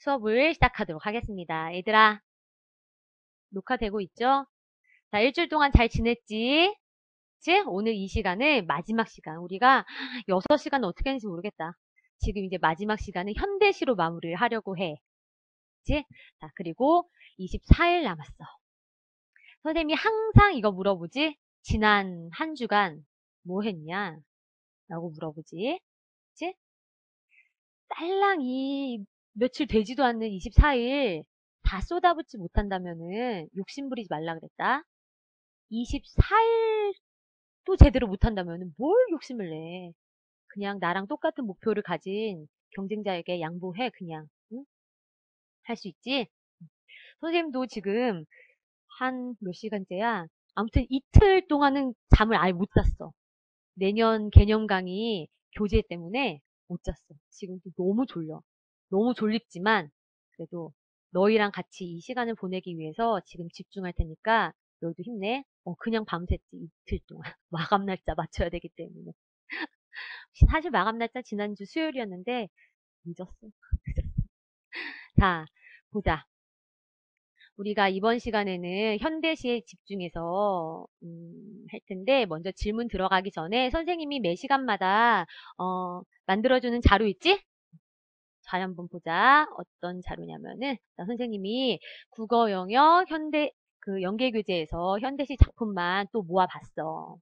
수업을 시작하도록 하겠습니다. 얘들아, 녹화되고 있죠? 자, 일주일 동안 잘 지냈지? 그치? 오늘 이 시간은 마지막 시간. 우리가 6시간은 어떻게 하는지 모르겠다. 지금 이제 마지막 시간은 현대시로 마무리를 하려고 해. 그치? 자, 그리고 24일 남았어. 선생님이 항상 이거 물어보지? 지난 한 주간 뭐 했냐? 라고 물어보지. 그치? 딸랑 이 며칠 되지도 않는 24일 다 쏟아붓지 못한다면은 욕심부리지 말라 그랬다. 24일도 제대로 못한다면은 뭘 욕심을 내. 그냥 나랑 똑같은 목표를 가진 경쟁자에게 양보해 그냥. 응? 할 수 있지? 선생님도 지금 한 몇 시간째야. 아무튼 이틀 동안은 잠을 아예 못 잤어. 내년 개념 강의 교재 때문에 못 잤어. 지금도 너무 졸려. 너무 졸립지만 그래도 너희랑 같이 이 시간을 보내기 위해서 지금 집중할 테니까 너희도 힘내. 그냥 밤샜지 이틀 동안. 마감 날짜 맞춰야 되기 때문에. 사실 마감 날짜 지난주 수요일이었는데 늦었어. 늦었어. 자, 보자. 우리가 이번 시간에는 현대시에 집중해서 할 텐데 먼저 질문 들어가기 전에 선생님이 매 시간마다 만들어주는 자료 있지? 잘 한번 보자. 어떤 자료냐면은 선생님이 국어 영역 현대 그 연계교재에서 현대시 작품만 또 모아봤어.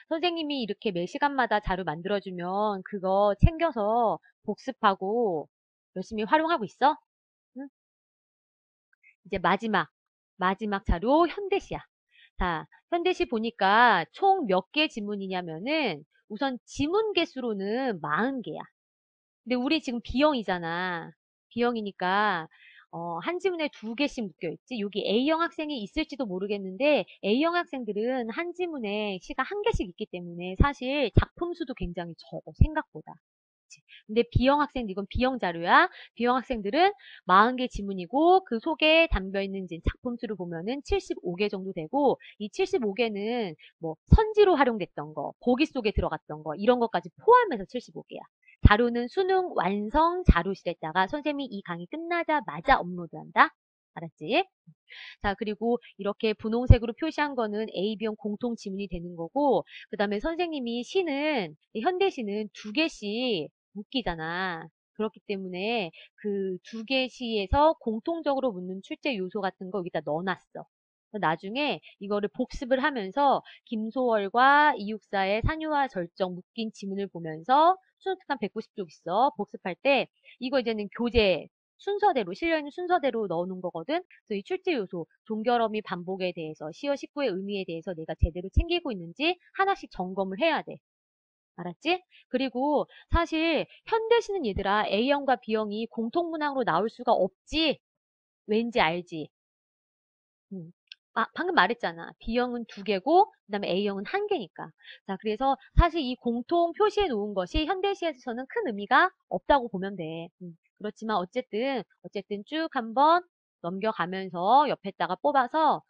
선생님이 이렇게 매 시간마다 자료 만들어주면 그거 챙겨서 복습하고 열심히 활용하고 있어? 응? 이제 마지막 자료 현대시야. 자, 현대시 보니까 총 몇 개 지문이냐면은 우선 지문 개수로는 40개야. 근데 우리 지금 B형이잖아. B형이니까 한 지문에 2개씩 묶여있지. 여기 A형 학생이 있을지도 모르겠는데 A형 학생들은 한 지문에 시가 1개씩 있기 때문에 사실 작품 수도 굉장히 적어. 생각보다. 그치? 근데 B형 학생들, 이건 B형 자료야. B형 학생들은 40개 지문이고 그 속에 담겨있는 이제 작품 수를 보면은 75개 정도 되고 이 75개는 뭐 선지로 활용됐던 거, 보기 속에 들어갔던 거 이런 것까지 포함해서 75개야. 자료는 수능 완성 자료실에다가 선생님이 이 강의 끝나자마자 업로드한다. 알았지? 자, 그리고 이렇게 분홍색으로 표시한 거는 A, B형 공통 지문이 되는 거고, 그 다음에 선생님이 시는, 현대시는 2개씩 묶이잖아. 그렇기 때문에 그 2개 시에서 공통적으로 묻는 출제 요소 같은 거 여기다 넣어놨어. 나중에 이거를 복습을 하면서 김소월과 이육사의 산유화 절정 묶인 지문을 보면서 수능특강 190쪽 있어. 복습할 때 이거 이제는 교재 순서대로 실려있는 순서대로 넣어놓은 거거든. 그래서 이 출제 요소, 종결어미 반복에 대해서 시어 식구의 의미에 대해서 내가 제대로 챙기고 있는지 하나씩 점검을 해야 돼. 알았지? 그리고 사실 현대시는 얘들아 A형과 B형이 공통문항으로 나올 수가 없지. 왠지 알지? 방금 말했잖아. B형은 2개고 그 다음에 A형은 1개니까. 자, 그래서 사실 이 공통 표시해 놓은 것이 현대시에서는 큰 의미가 없다고 보면 돼. 그렇지만 어쨌든 쭉 한번 넘겨가면서 옆에다가 뽑아서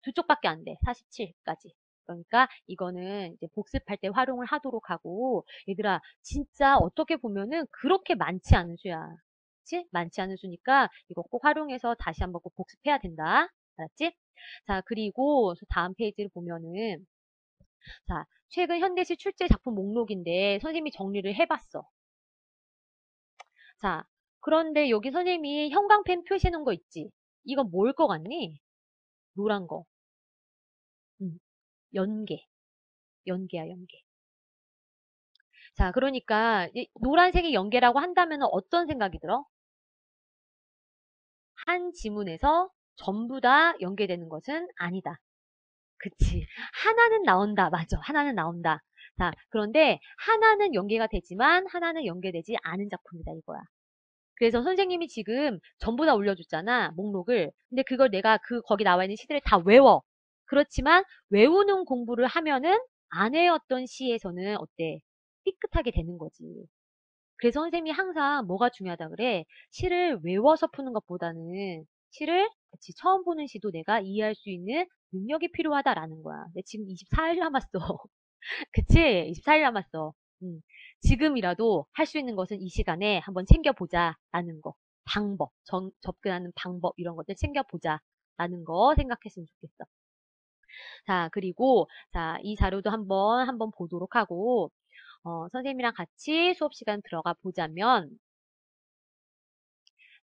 두 쪽밖에 안 돼. 47까지. 그러니까 이거는 이제 복습할 때 활용을 하도록 하고 얘들아 진짜 어떻게 보면은 그렇게 많지 않은 수야. 그치? 많지 않은 수니까 이거 꼭 활용해서 다시 한번 꼭 복습해야 된다. 알았지? 자, 그리고 다음 페이지를 보면은 자, 최근 현대시 출제 작품 목록인데 선생님이 정리를 해봤어. 자, 그런데 여기 선생님이 형광펜 표시해 놓은 거 있지? 이건 뭘 것 같니? 노란 거. 연계. 연계야, 연계. 자, 그러니까 노란색이 연계라고 한다면 어떤 생각이 들어? 한 지문에서 전부 다 연계되는 것은 아니다. 그치. 하나는 나온다. 맞아. 하나는 나온다. 자, 그런데 하나는 연계가 되지만 하나는 연계되지 않은 작품이다 이거야. 그래서 선생님이 지금 전부 다 올려줬잖아. 목록을. 근데 그걸 내가 거기 나와 있는 시들을 다 외워. 그렇지만 외우는 공부를 하면은 안 외웠던 시에서는 어때? 삐끗하게 되는 거지. 그래서 선생님이 항상 뭐가 중요하다 그래? 시를 외워서 푸는 것보다는 시를 그치, 처음 보는 시도 내가 이해할 수 있는 능력이 필요하다라는 거야. 근데 지금 24일 남았어. 그치? 24일 남았어. 지금이라도 할 수 있는 것은 이 시간에 한번 챙겨보자라는 거. 방법, 접근하는 방법 이런 것들 챙겨보자 라는 거 생각했으면 좋겠어. 자, 그리고 자, 이 자료도 한번 보도록 하고 선생님이랑 같이 수업 시간 들어가 보자면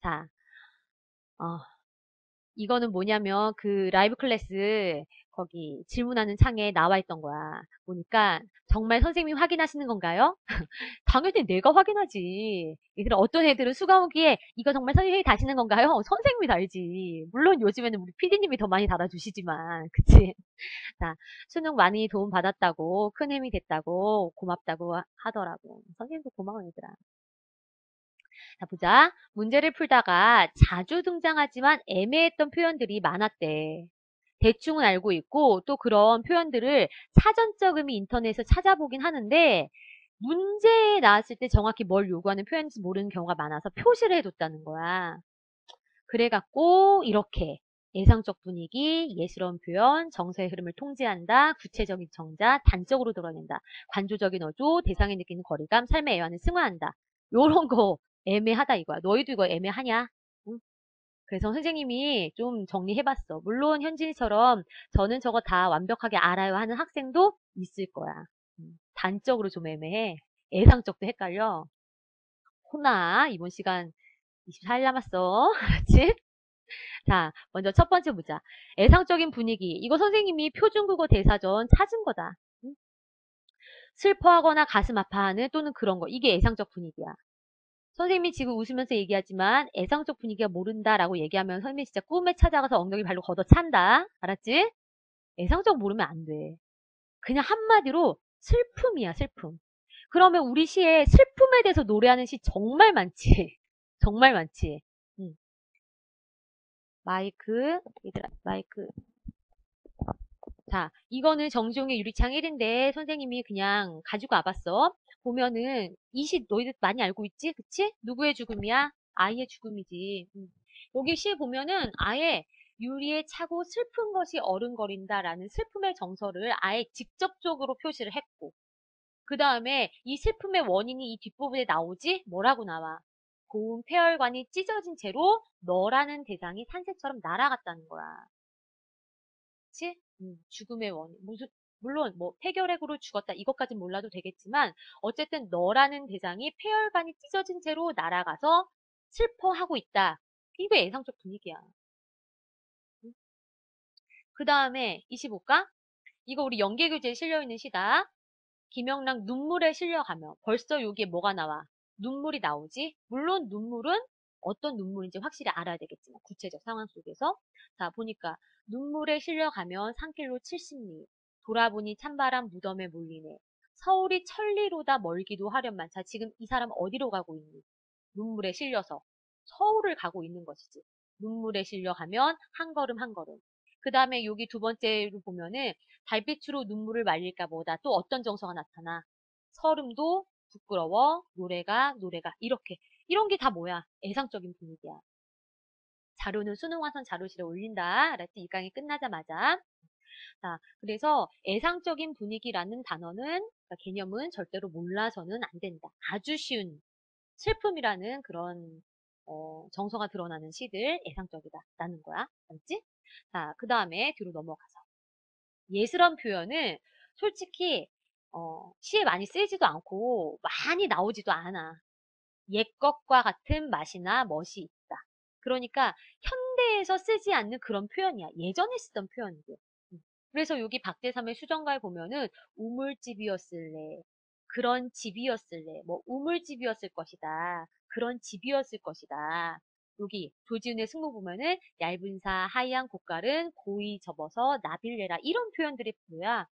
자, 어, 이거는 뭐냐면 그 라이브 클래스 거기 질문하는 창에 나와 있던 거야. 보니까 정말 선생님이 확인하시는 건가요? 당연히 내가 확인하지. 얘들아, 어떤 애들은 수강 후기에 이거 정말 선생님이 다시는 건가요? 선생님이 달지. 물론 요즘에는 우리 PD님이 더 많이 달아주시지만, 그치? 자, 수능 많이 도움 받았다고, 큰 힘이 됐다고, 고맙다고 하더라고. 선생님도 고마워, 얘들아. 자, 보자. 문제를 풀다가 자주 등장하지만 애매했던 표현들이 많았대. 대충은 알고 있고 또 그런 표현들을 사전적 의미 인터넷에서 찾아보긴 하는데 문제에 나왔을 때 정확히 뭘 요구하는 표현인지 모르는 경우가 많아서 표시를 해뒀다는 거야. 그래갖고 이렇게 예상적 분위기, 예스러운 표현, 정서의 흐름을 통제한다, 구체적인 정자, 단적으로 드러낸다, 관조적인 어조, 대상이 느끼는 거리감, 삶의 애환을 승화한다. 요런 거 애매하다 이거야. 너희도 이거 애매하냐? 응? 그래서 선생님이 좀 정리해봤어. 물론 현진이처럼 저는 저거 다 완벽하게 알아요 하는 학생도 있을 거야. 단적으로 좀 애매해. 예상적도 헷갈려. 혼나. 이번 시간 24일 남았어. 알았지? 자, 먼저 첫 번째 보자. 애상적인 분위기. 이거 선생님이 표준국어 대사전 찾은 거다. 응? 슬퍼하거나 가슴 아파하는 또는 그런 거. 이게 애상적 분위기야. 선생님이 지금 웃으면서 얘기하지만 애상적 분위기가 모른다라고 얘기하면 선생님이 진짜 꿈에 찾아가서 엉덩이 발로 걷어찬다. 알았지? 애상적 모르면 안 돼. 그냥 한마디로 슬픔이야, 슬픔. 그러면 우리 시에 슬픔에 대해서 노래하는 시 정말 많지. 정말 많지. 응. 마이크, 얘들아, 마이크. 자, 이거는 정지용의 유리창 1인데 선생님이 그냥 가지고 와봤어. 보면은 이 시 너희들 많이 알고 있지? 그치? 누구의 죽음이야? 아이의 죽음이지. 여기 시 보면은 아예 유리에 차고 슬픈 것이 어른거린다라는 슬픔의 정서를 아예 직접적으로 표시를 했고 그 다음에 이 슬픔의 원인이 이 뒷부분에 나오지? 뭐라고 나와? 고운 폐혈관이 찢어진 채로 너라는 대상이 산새처럼 날아갔다는 거야. 그치? 죽음의 원인. 물론 뭐 폐결핵으로 죽었다 이것까진 몰라도 되겠지만 어쨌든 너라는 대상이 폐혈관이 찢어진 채로 날아가서 슬퍼하고 있다. 이거 예상적 분위기야. 그 다음에 25가 이거 우리 연계교재에 실려있는 시다. 김영랑 눈물에 실려가며 벌써 여기에 뭐가 나와? 눈물이 나오지? 물론 눈물은 어떤 눈물인지 확실히 알아야 되겠지만 구체적 상황 속에서 자 보니까 눈물에 실려가면 산길로 70리 돌아보니 찬바람 무덤에 몰리네 서울이 천리로다 멀기도 하련만 자 지금 이 사람 어디로 가고 있니? 눈물에 실려서 서울을 가고 있는 것이지 눈물에 실려가면 한 걸음 한 걸음 그 다음에 여기 두 번째로 보면은 달빛으로 눈물을 말릴까 보다 또 어떤 정서가 나타나 서름도 부끄러워 노래가 이렇게 이런 게 다 뭐야 애상적인 분위기야 자료는 수능 완성 자료실에 올린다 알았지 이 강의 끝나자마자 자 그래서 애상적인 분위기라는 단어는 그러니까 개념은 절대로 몰라서는 안 된다 아주 쉬운 슬픔이라는 그런 정서가 드러나는 시들 애상적이다라는 거야 알았지? 자 그 다음에 뒤로 넘어가서 예스런 표현은 솔직히 시에 많이 쓰이지도 않고 많이 나오지도 않아. 옛것과 같은 맛이나 멋이 있다. 그러니까 현대에서 쓰지 않는 그런 표현이야. 예전에 쓰던 표현이고. 그래서 여기 박대삼의 수정가에 보면은 우물집이었을래. 그런 집이었을래. 뭐 우물집이었을 것이다. 그런 집이었을 것이다. 여기 조지훈의 승모 보면은 얇은 사 하얀 곡갈은 고이 접어서 나빌레라 이런 표현들이 뭐야?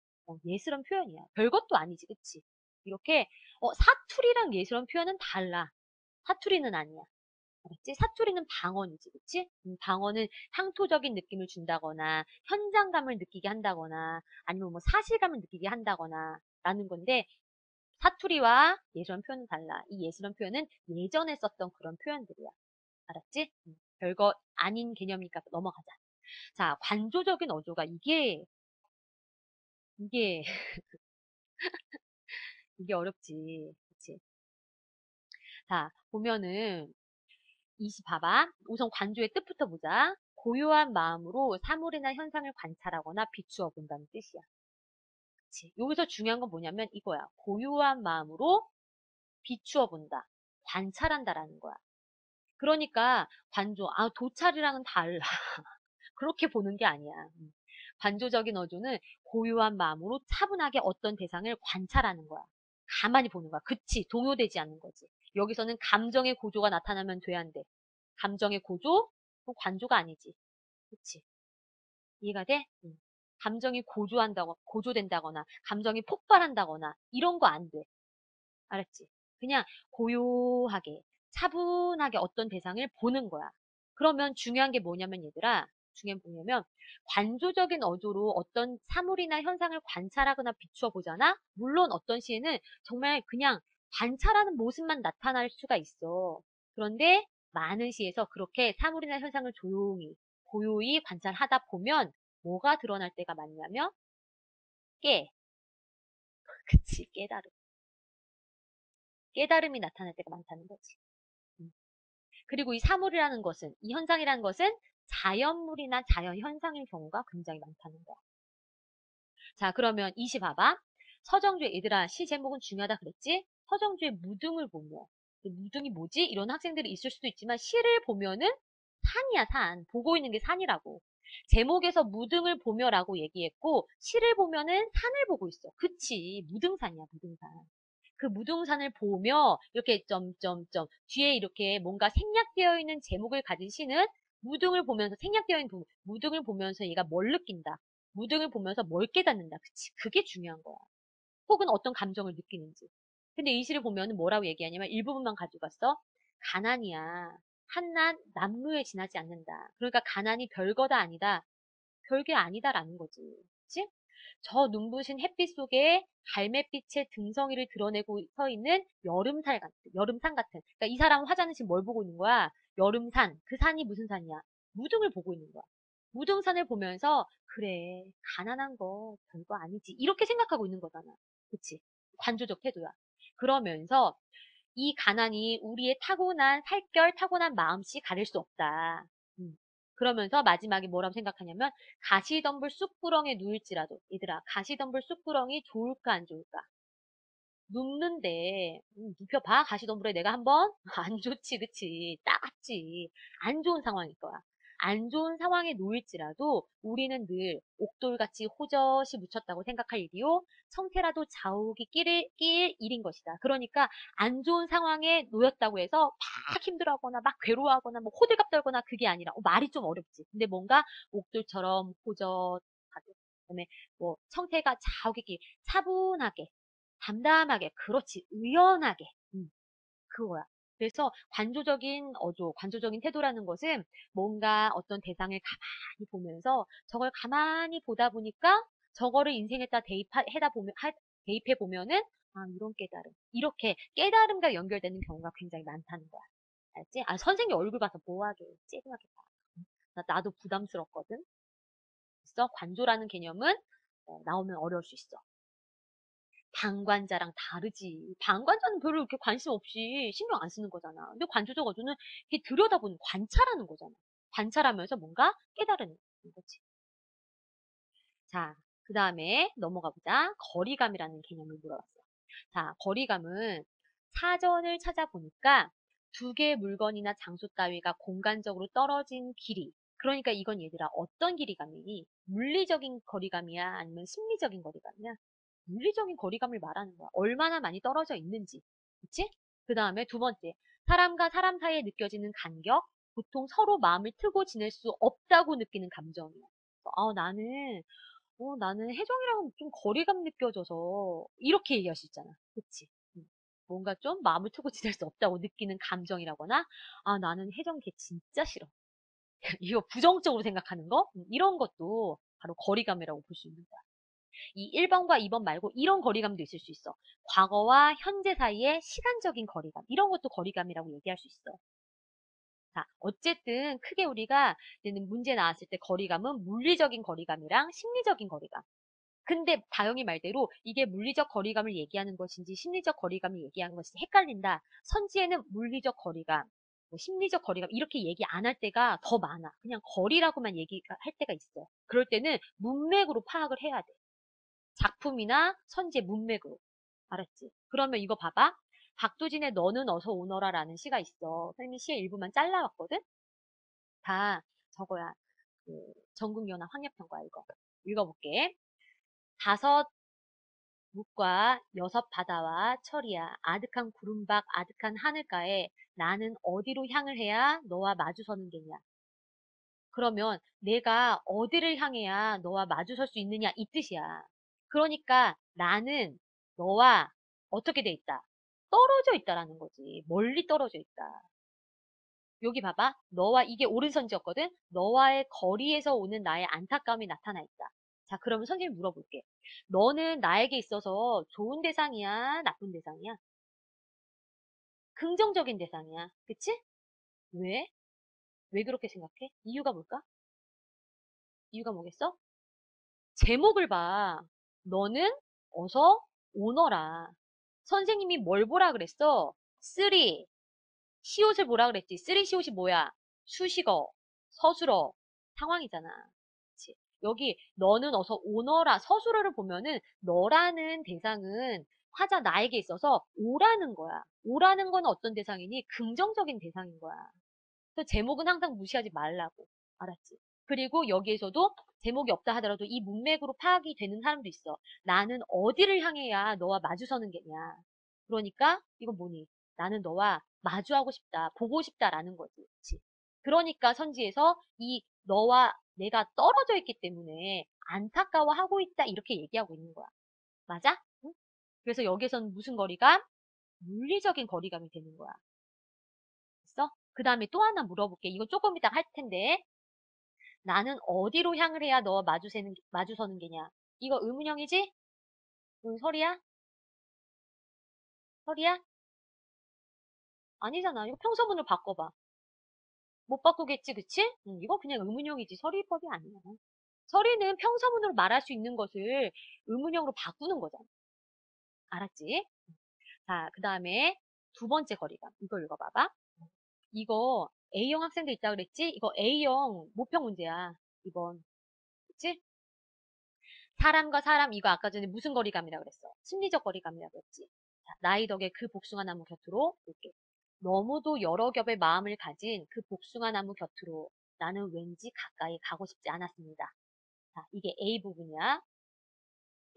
예스런 표현이야. 별것도 아니지, 그치? 이렇게 사투리랑 예스런 표현은 달라. 사투리는 아니야. 알았지? 사투리는 방언이지, 그치? 방언은 향토적인 느낌을 준다거나, 현장감을 느끼게 한다거나, 아니면 뭐 사실감을 느끼게 한다거나, 라는 건데, 사투리와 예전 표현은 달라. 이 예전 표현은 예전에 썼던 그런 표현들이야. 알았지? 별거 아닌 개념이니까 넘어가자. 자, 관조적인 어조가 이게, 이게 어렵지. 그치? 자, 보면은, 봐봐. 우선 관조의 뜻부터 보자. 고요한 마음으로 사물이나 현상을 관찰하거나 비추어 본다는 뜻이야. 그치? 여기서 중요한 건 뭐냐면 이거야. 고요한 마음으로 비추어 본다. 관찰한다라는 거야. 그러니까 관조, 도찰이랑은 달라. 그렇게 보는 게 아니야. 관조적인 어조는 고요한 마음으로 차분하게 어떤 대상을 관찰하는 거야. 가만히 보는 거야. 그치? 동요되지 않는 거지. 여기서는 감정의 고조가 나타나면 돼, 안 돼? 감정의 고조? 그건 관조가 아니지. 그치? 이해가 돼? 감정이 고조된다거나, 감정이 폭발한다거나, 이런 거 안 돼. 알았지? 그냥 고요하게, 차분하게 어떤 대상을 보는 거야. 그러면 중요한 게 뭐냐면 얘들아, 중요한 게 뭐냐면 관조적인 어조로 어떤 사물이나 현상을 관찰하거나 비추어 보잖아? 물론 어떤 시에는 정말 그냥 관찰하는 모습만 나타날 수가 있어. 그런데 많은 시에서 그렇게 사물이나 현상을 조용히, 고요히 관찰하다 보면 뭐가 드러날 때가 많냐면 깨. 그치, 깨달음. 깨달음이 나타날 때가 많다는 거지. 음. 그리고 이 사물이라는 것은, 이 현상이라는 것은 자연물이나 자연현상일 경우가 굉장히 많다는 거야. 자, 그러면 이시 봐봐. 서정주의, 얘들아, 시 제목은 중요하다 그랬지? 서정주의 무등을 보며, 무등이 뭐지? 이런 학생들이 있을 수도 있지만, 시를 보면은 산이야, 산. 보고 있는 게 산이라고. 제목에서 무등을 보며라고 얘기했고, 시를 보면은 산을 보고 있어. 그치. 무등산이야, 무등산. 그 무등산을 보며 이렇게 점점점 뒤에 이렇게 뭔가 생략되어 있는 제목을 가진 시는 무등을 보면서 생략되어 있는 부분, 무등을 보면서 얘가 뭘 느낀다. 무등을 보면서 뭘 깨닫는다. 그치? 그게 중요한 거야. 혹은 어떤 감정을 느끼는지. 근데 이 시를 보면은 뭐라고 얘기하냐면 일부분만 가지고 갔어. 가난이야. 한낱 남루에 지나지 않는다. 그러니까 가난이 별거다 아니다. 별게 아니다라는 거지. 그치? 저 눈부신 햇빛 속에 갈매빛의 등성이를 드러내고 서 있는 여름산 같은. 그러니까 이 사람 화자는 지금 뭘 보고 있는 거야? 여름산. 그 산이 무슨 산이야? 무등을 보고 있는 거야. 무등산을 보면서 그래, 가난한 거 별거 아니지. 이렇게 생각하고 있는 거잖아. 그치? 관조적 태도야. 그러면서 이 가난이 우리의 타고난 마음씨 가릴 수 없다. 음. 그러면서 마지막에 뭐라고 생각하냐면 가시덤불 쑥구렁에 누울지라도 얘들아 가시덤불 쑥구렁이 좋을까 안 좋을까? 눕는데 눕혀봐 가시덤불에 내가 한번 안 좋지 그치 따갑지 안 좋은 상황일 거야. 안 좋은 상황에 놓일지라도 우리는 늘 옥돌같이 호젓이 묻혔다고 생각할 일이요. 성태라도 자욱이 낄 일인 것이다. 그러니까 안 좋은 상황에 놓였다고 해서 막 힘들어하거나 막 괴로워하거나 뭐 호들갑 떨거나 그게 아니라 말이 좀 어렵지. 근데 뭔가 옥돌처럼 호젓하게 그다음에 뭐 성태가 자욱이 끼 차분하게 담담하게, 그렇지, 의연하게. 그거야. 그래서 관조적인 태도라는 것은 뭔가 어떤 대상을 가만히 보면서 저걸 가만히 보다 보니까 저거를 인생에다 대입해 보면은 이런 깨달음. 이렇게 깨달음과 연결되는 경우가 굉장히 많다는 거야. 알지? 선생님 얼굴 봐서 뭐하게 찌그맣게 봐. 나도 부담스럽거든. 그래서 관조라는 개념은 나오면 어려울 수 있어. 방관자랑 다르지. 방관자는 별로 이렇게 관심 없이 신경 안 쓰는 거잖아. 근데 관조적 어조는 이렇게 들여다보는, 관찰하는 거잖아. 관찰하면서 뭔가 깨달은 거지. 자, 그 다음에 넘어가 보자. 거리감이라는 개념을 물어봤어. 자, 거리감은 사전을 찾아보니까 두 개의 물건이나 장소 따위가 공간적으로 떨어진 길이. 그러니까 이건 얘들아, 어떤 길이감이니? 물리적인 거리감이야? 아니면 심리적인 거리감이야? 물리적인 거리감을 말하는 거야. 얼마나 많이 떨어져 있는지. 그치? 그 다음에 두 번째, 사람과 사람 사이에 느껴지는 간격. 보통 서로 마음을 트고 지낼 수 없다고 느끼는 감정이야. 나는 혜정이랑 좀 거리감 느껴져서 이렇게 얘기할 수 있잖아. 그치? 뭔가 좀 마음을 트고 지낼 수 없다고 느끼는 감정이라거나 나는 혜정 걔 진짜 싫어. 이거 부정적으로 생각하는 거? 이런 것도 바로 거리감이라고 볼 수 있는 거야. 이 1번과 2번 말고 이런 거리감도 있을 수 있어. 과거와 현재 사이의 시간적인 거리감. 이런 것도 거리감이라고 얘기할 수 있어. 자, 어쨌든 크게 우리가 이제는 문제 나왔을 때 거리감은 물리적인 거리감이랑 심리적인 거리감. 근데 다영이 말대로 이게 물리적 거리감을 얘기하는 것인지 심리적 거리감을 얘기하는 것인지 헷갈린다. 선지에는 물리적 거리감, 뭐 심리적 거리감 이렇게 얘기 안 할 때가 더 많아. 그냥 거리라고만 얘기할 때가 있어. 그럴 때는 문맥으로 파악을 해야 돼. 작품이나 선지의 문맥으로. 알았지? 그러면 이거 봐봐. 박두진의 너는 어서 오너라라는 시가 있어. 선생님이 시의 일부만 잘라왔거든? 다 저거야. 그 전국연화 황야평가 이거. 읽어볼게. 다섯 묵과 여섯 바다와 철이야. 아득한 구름박 아득한 하늘가에 나는 어디로 향을 해야 너와 마주서는 게냐. 그러면 내가 어디를 향해야 너와 마주설 수 있느냐 이 뜻이야. 그러니까 나는 너와 어떻게 돼 있다? 떨어져 있다라는 거지. 멀리 떨어져 있다. 여기 봐봐. 너와 이게 오른선지였거든? 너와의 거리에서 오는 나의 안타까움이 나타나 있다. 자, 그러면 선생님 물어볼게. 너는 나에게 있어서 좋은 대상이야? 나쁜 대상이야? 긍정적인 대상이야. 그치? 왜? 왜 그렇게 생각해? 이유가 뭘까? 이유가 뭐겠어? 제목을 봐. 너는 어서 오너라. 선생님이 뭘 보라 그랬어? 쓰리. 시옷을 보라 그랬지. 쓰리 시옷이 뭐야? 수식어, 서술어, 상황이잖아. 그치? 여기 너는 어서 오너라. 서술어를 보면은 너라는 대상은 화자 나에게 있어서 오라는 거야. 오라는 건 어떤 대상이니? 긍정적인 대상인 거야. 그래서 제목은 항상 무시하지 말라고. 알았지? 그리고 여기에서도 제목이 없다 하더라도 이 문맥으로 파악이 되는 사람도 있어. 나는 어디를 향해야 너와 마주서는 게냐. 그러니까 이건 뭐니? 나는 너와 마주하고 싶다, 보고 싶다라는 거지. 그치? 그러니까 선지에서 이 너와 내가 떨어져 있기 때문에 안타까워하고 있다 이렇게 얘기하고 있는 거야. 맞아? 응? 그래서 여기서는 무슨 거리감? 물리적인 거리감이 되는 거야. 됐어? 그 다음에 또 하나 물어볼게. 이거 조금 이따 할 텐데. 나는 어디로 향을 해야 너와 마주서는 게냐? 이거 의문형이지? 응, 설이야? 설이야? 아니잖아. 이거 평서문으로 바꿔봐. 못 바꾸겠지, 그치? 응, 이거 그냥 의문형이지. 설이법이 아니야. 설이는 평서문으로 말할 수 있는 것을 의문형으로 바꾸는 거잖아. 알았지? 자, 그 다음에 두 번째 거리감. 이거 읽어봐봐. 이거 A형 학생도 있다 그랬지? 이거 A형 모평 문제야. 이번. 그치? 사람과 사람 이거 아까 전에 무슨 거리감이라 그랬어? 심리적 거리감이라 그랬지. 자, 나이 덕에 그 복숭아 나무 곁으로 올게. 너무도 여러 겹의 마음을 가진 그 복숭아 나무 곁으로 나는 왠지 가까이 가고 싶지 않았습니다. 자, 이게 A 부분이야.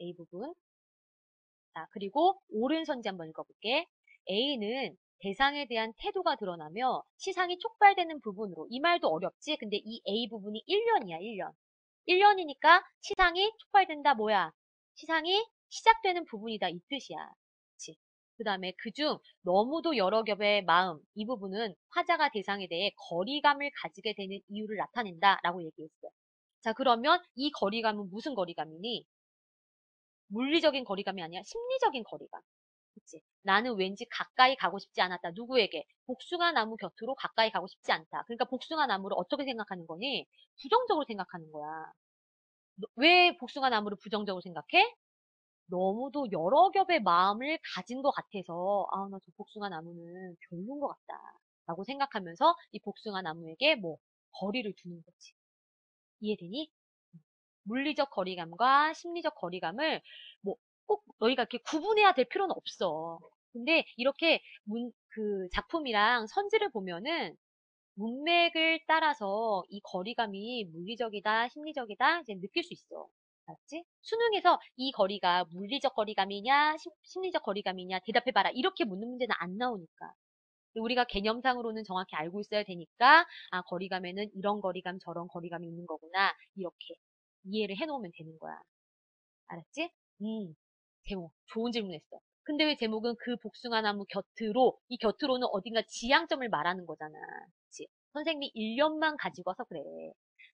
A 부분. 자, 그리고 오른선지 한번 읽어볼게. A는 대상에 대한 태도가 드러나며 시상이 촉발되는 부분으로. 이 말도 어렵지? 근데 이 A 부분이 1년이야, 1년. 1년이니까 시상이 촉발된다, 뭐야? 시상이 시작되는 부분이다, 이 뜻이야. 그치? 그 다음에 그중 너무도 여러 겹의 마음, 이 부분은 화자가 대상에 대해 거리감을 가지게 되는 이유를 나타낸다, 라고 얘기했어. 자, 그러면 이 거리감은 무슨 거리감이니? 물리적인 거리감이 아니라 심리적인 거리감. 그치? 나는 왠지 가까이 가고 싶지 않았다. 누구에게? 복숭아 나무 곁으로 가까이 가고 싶지 않다. 그러니까 복숭아 나무를 어떻게 생각하는 거니? 부정적으로 생각하는 거야. 왜 복숭아 나무를 부정적으로 생각해? 너무도 여러 겹의 마음을 가진 것 같아서, 아, 나 저 복숭아 나무는 별로인 것 같다. 라고 생각하면서 이 복숭아 나무에게 뭐, 거리를 두는 거지. 이해되니? 물리적 거리감과 심리적 거리감을 뭐 꼭 너희가 이렇게 구분해야 될 필요는 없어. 근데 이렇게 그 작품이랑 선지를 보면은 문맥을 따라서 이 거리감이 물리적이다, 심리적이다 이제 느낄 수 있어. 알았지? 수능에서 이 거리가 물리적 거리감이냐, 심리적 거리감이냐 대답해봐라. 이렇게 묻는 문제는 안 나오니까. 우리가 개념상으로는 정확히 알고 있어야 되니까 아 거리감에는 이런 거리감 저런 거리감이 있는 거구나 이렇게 이해를 해놓으면 되는 거야. 알았지? 제목 좋은 질문했어. 근데 왜 제목은 그 복숭아 나무 곁으로 이 곁으로는 어딘가 지향점을 말하는 거잖아. 그치? 선생님이 1년만 가지고 와서 그래.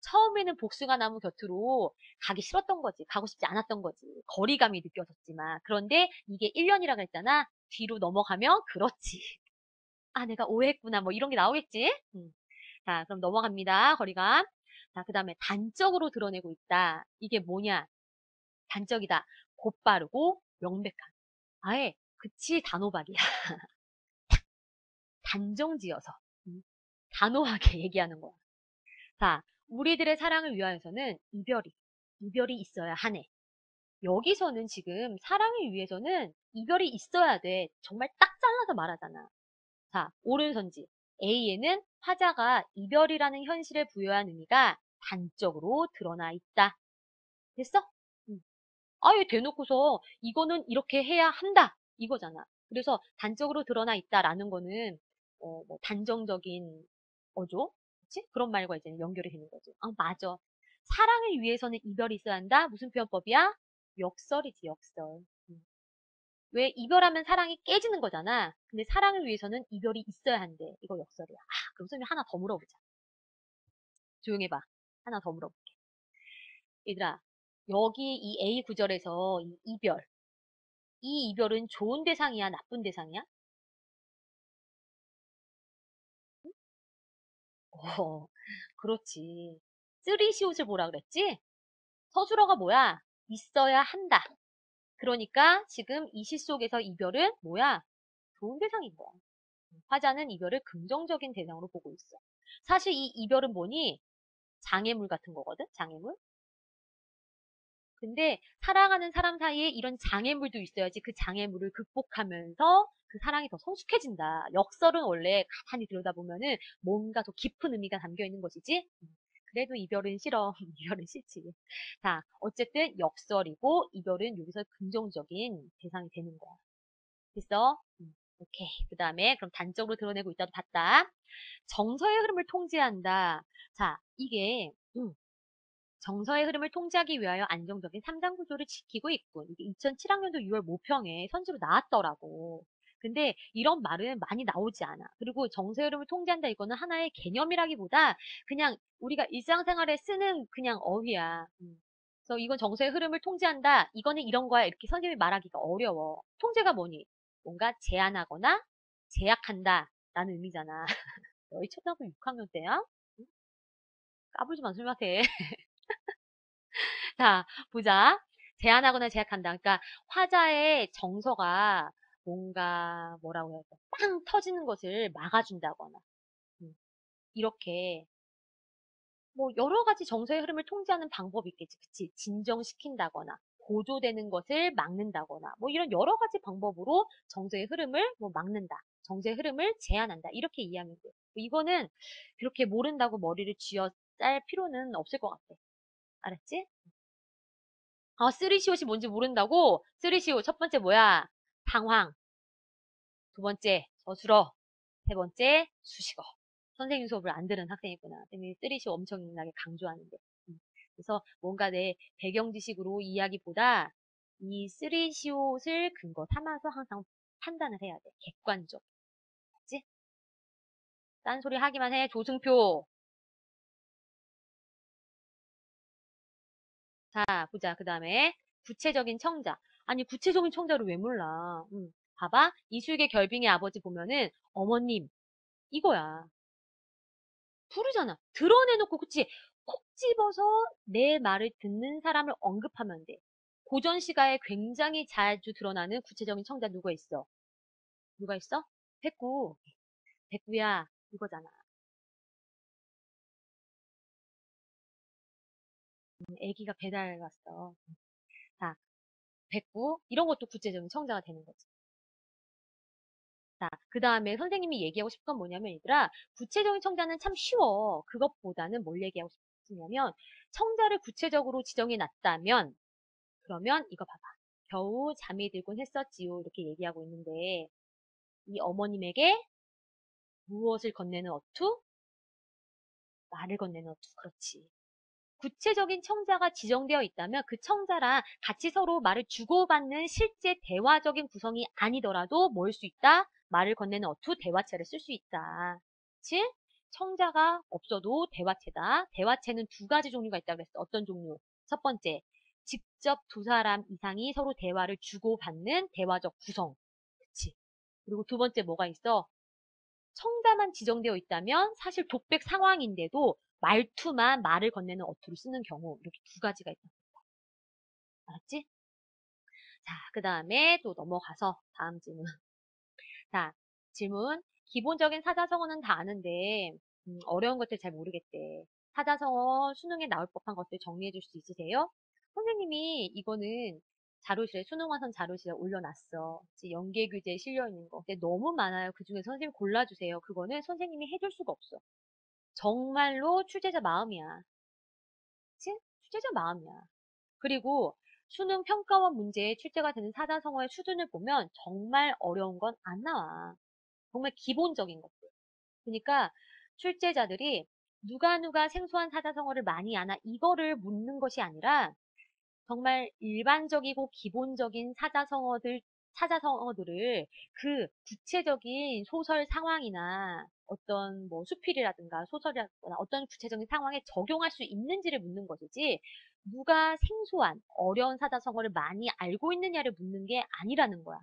처음에는 복숭아 나무 곁으로 가기 싫었던 거지. 가고 싶지 않았던 거지. 거리감이 느껴졌지만. 그런데 이게 1년이라고 했잖아. 뒤로 넘어가면 그렇지. 아, 내가 오해했구나. 뭐 이런 게 나오겠지? 자, 그럼 넘어갑니다. 거리감. 자, 그 다음에 단적으로 드러내고 있다. 이게 뭐냐? 단적이다. 곧바르고 명백한. 아예 그치 단호박이야. 단정지어서. 단호하게 얘기하는 거야. 자, 우리들의 사랑을 위하여서는 이별이 있어야 하네. 여기서는 지금 사랑을 위해서는 이별이 있어야 돼. 정말 딱 잘라서 말하잖아. 자, 옳은 선지. A에는 화자가 이별이라는 현실에 부여한 의미가 단적으로 드러나 있다. 됐어? 아예 대놓고서 이거는 이렇게 해야 한다. 이거잖아. 그래서 단적으로 드러나 있다라는 거는 뭐 단정적인 어조? 그치? 그런 말과 이제 연결이 되는 거지. 아, 맞아. 사랑을 위해서는 이별이 있어야 한다? 무슨 표현법이야? 역설이지, 역설. 왜 이별하면 사랑이 깨지는 거잖아. 근데 사랑을 위해서는 이별이 있어야 한대. 이거 역설이야. 아, 그럼 선생님 하나 더 물어보자. 조용히 해봐. 하나 더 물어볼게. 얘들아, 여기 이 A 구절에서 이 이별은 좋은 대상이야, 나쁜 대상이야? 어, 그렇지. 쓰리시옷을 보라 그랬지? 서술어가 뭐야? 있어야 한다. 그러니까 지금 이 시 속에서 이별은 뭐야? 좋은 대상인 거야. 화자는 이별을 긍정적인 대상으로 보고 있어. 사실 이 이별은 뭐니? 장애물 같은 거거든? 장애물? 근데 사랑하는 사람 사이에 이런 장애물도 있어야지 그 장애물을 극복하면서 그 사랑이 더 성숙해진다. 역설은 원래 가만히 들여다보면은 뭔가 더 깊은 의미가 담겨 있는 것이지. 그래도 이별은 싫어. 이별은 싫지. 자, 어쨌든 역설이고 이별은 여기서 긍정적인 대상이 되는 거야. 됐어? 오케이. 그 다음에 그럼 단적으로 드러내고 있다도 봤다. 정서의 흐름을 통제한다. 자, 이게 정서의 흐름을 통제하기 위하여 안정적인 삼장 구조를 지키고 있군. 이게 2007학년도 6월 모평에 선지로 나왔더라고. 근데 이런 말은 많이 나오지 않아. 그리고 정서의 흐름을 통제한다 이거는 하나의 개념이라기보다 그냥 우리가 일상생활에 쓰는 그냥 어휘야. 그래서 이건 정서의 흐름을 통제한다. 이거는 이런 거야. 이렇게 선생님이 말하기가 어려워. 통제가 뭐니? 뭔가 제한하거나 제약한다 라는 의미잖아. 너희 초등학교 6학년 때야? 응? 까불지 마, 술 마세. 자, 보자. 제한하거나 제약한다. 그러니까 화자의 정서가 뭔가 뭐라고 해야 돼? 빵 터지는 것을 막아준다거나 음, 이렇게 뭐 여러 가지 정서의 흐름을 통제하는 방법이 있겠지. 그치? 진정시킨다거나 고조되는 것을 막는다거나 뭐 이런 여러 가지 방법으로 정서의 흐름을 뭐 막는다. 정서의 흐름을 제한한다. 이렇게 이해하면 돼. 이거는 그렇게 모른다고 머리를 쥐어 짤 필요는 없을 것 같아. 알았지? 아, 쓰리시옷이 뭔지 모른다고? 쓰리시옷 첫 번째 뭐야? 당황. 두 번째 저술어. 세 번째 수식어. 선생님 수업을 안 들은 학생이구나. 선생님이 쓰리시옷 엄청나게 강조하는데. 그래서 뭔가 내 배경 지식으로 이야기보다 이 쓰리시옷을 근거 삼아서 항상 판단을 해야 돼. 객관적. 맞지? 딴소리 하기만 해. 조승표. 자, 보자. 그 다음에 구체적인 청자. 아니, 구체적인 청자를 왜 몰라? 봐봐. 이수익의 결빙의 아버지 보면은 어머님 이거야. 부르잖아. 드러내놓고 그치? 콕 집어서 내 말을 듣는 사람을 언급하면 돼. 고전 시가에 굉장히 자주 드러나는 구체적인 청자 누가 있어? 누가 있어? 백구. 백구야. 이거잖아. 애기가 배달 갔어. 자, 백구. 이런 것도 구체적인 청자가 되는 거지. 자, 그 다음에 선생님이 얘기하고 싶은 건 뭐냐면, 얘들아, 구체적인 청자는 참 쉬워. 그것보다는 뭘 얘기하고 싶으냐면, 청자를 구체적으로 지정해 놨다면, 그러면 이거 봐봐. 겨우 잠이 들곤 했었지요. 이렇게 얘기하고 있는데, 이 어머님에게 무엇을 건네는 어투? 말을 건네는 어투. 그렇지. 구체적인 청자가 지정되어 있다면 그 청자랑 같이 서로 말을 주고받는 실제 대화적인 구성이 아니더라도 뭘 수 있다? 말을 건네는 어투, 대화체를 쓸 수 있다. 그치? 청자가 없어도 대화체다. 대화체는 두 가지 종류가 있다고 그랬어. 어떤 종류? 첫 번째, 직접 두 사람 이상이 서로 대화를 주고받는 대화적 구성. 그치? 그리고 두 번째 뭐가 있어? 청자만 지정되어 있다면 사실 독백 상황인데도 말투만 말을 건네는 어투를 쓰는 경우 이렇게 두 가지가 있다. 알았지? 자, 그 다음에 또 넘어가서 다음 질문. 자, 질문. 기본적인 사자성어는 다 아는데 어려운 것들 잘 모르겠대. 사자성어 수능에 나올 법한 것들 정리해 줄 수 있으세요? 선생님이 이거는 자료실에, 수능완성 자료실에 올려놨어. 연계규제에 실려있는 거. 근데 너무 많아요. 그 중에 선생님 골라주세요. 그거는 선생님이 해줄 수가 없어. 정말로 출제자 마음이야. 그치? 출제자 마음이야. 그리고 수능 평가원 문제에 출제가 되는 사자성어의 수준을 보면 정말 어려운 건 안 나와. 정말 기본적인 것들. 그러니까 출제자들이 누가 생소한 사자성어를 많이 아나 이거를 묻는 것이 아니라 정말 일반적이고 기본적인 사자성어들을 그 구체적인 소설 상황이나 어떤 뭐 수필이라든가 소설이라든가 어떤 구체적인 상황에 적용할 수 있는지를 묻는 것이지 누가 생소한 어려운 사자성어를 많이 알고 있느냐를 묻는 게 아니라는 거야.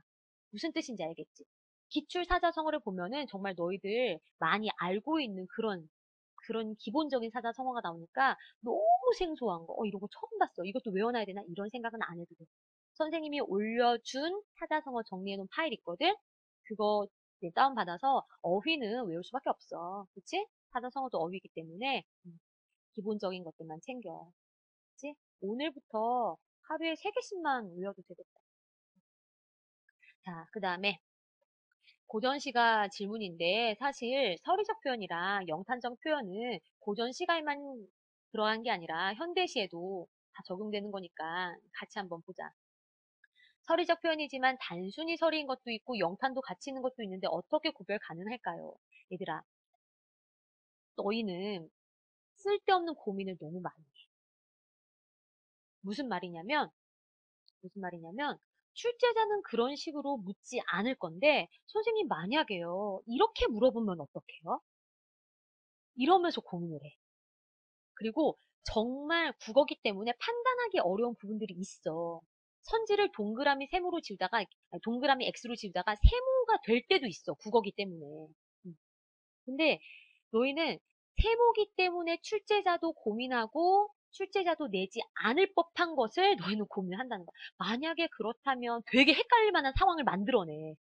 무슨 뜻인지 알겠지? 기출 사자성어를 보면은 정말 너희들 많이 알고 있는 그런 기본적인 사자성어가 나오니까 너무 생소한 거, 이런 거 처음 봤어. 이것도 외워놔야 되나? 이런 생각은 안 해도 돼. 선생님이 올려준 사자성어 정리해놓은 파일 있거든? 그거 이제 다운받아서 어휘는 외울 수밖에 없어. 그치? 사자성어도 어휘이기 때문에 기본적인 것들만 챙겨. 그치? 오늘부터 하루에 3개씩만 외워도 되겠다. 자, 그 다음에 고전시가 질문인데 사실 서리적 표현이랑 영탄적 표현은 고전시가에만 들어간 게 아니라 현대시에도 다 적용되는 거니까 같이 한번 보자. 서리적 표현이지만 단순히 서리인 것도 있고 영탄도 같이 있는 것도 있는데 어떻게 구별 가능할까요? 얘들아, 너희는 쓸데없는 고민을 너무 많이 해. 무슨 말이냐면 무슨 말이냐면 출제자는 그런 식으로 묻지 않을 건데 선생님 만약에요. 이렇게 물어보면 어떡해요? 이러면서 고민을 해. 그리고 정말 국어기 때문에 판단하기 어려운 부분들이 있어. 선지를 동그라미 세모로 지우다가, 아니, 동그라미 X로 지우다가 세모가 될 때도 있어. 국어기 때문에. 음. 근데 너희는 세모기 때문에 출제자도 고민하고 출제자도 내지 않을 법한 것을 너희는 고민한다는 거야. 만약에 그렇다면 되게 헷갈릴 만한 상황을 만들어내.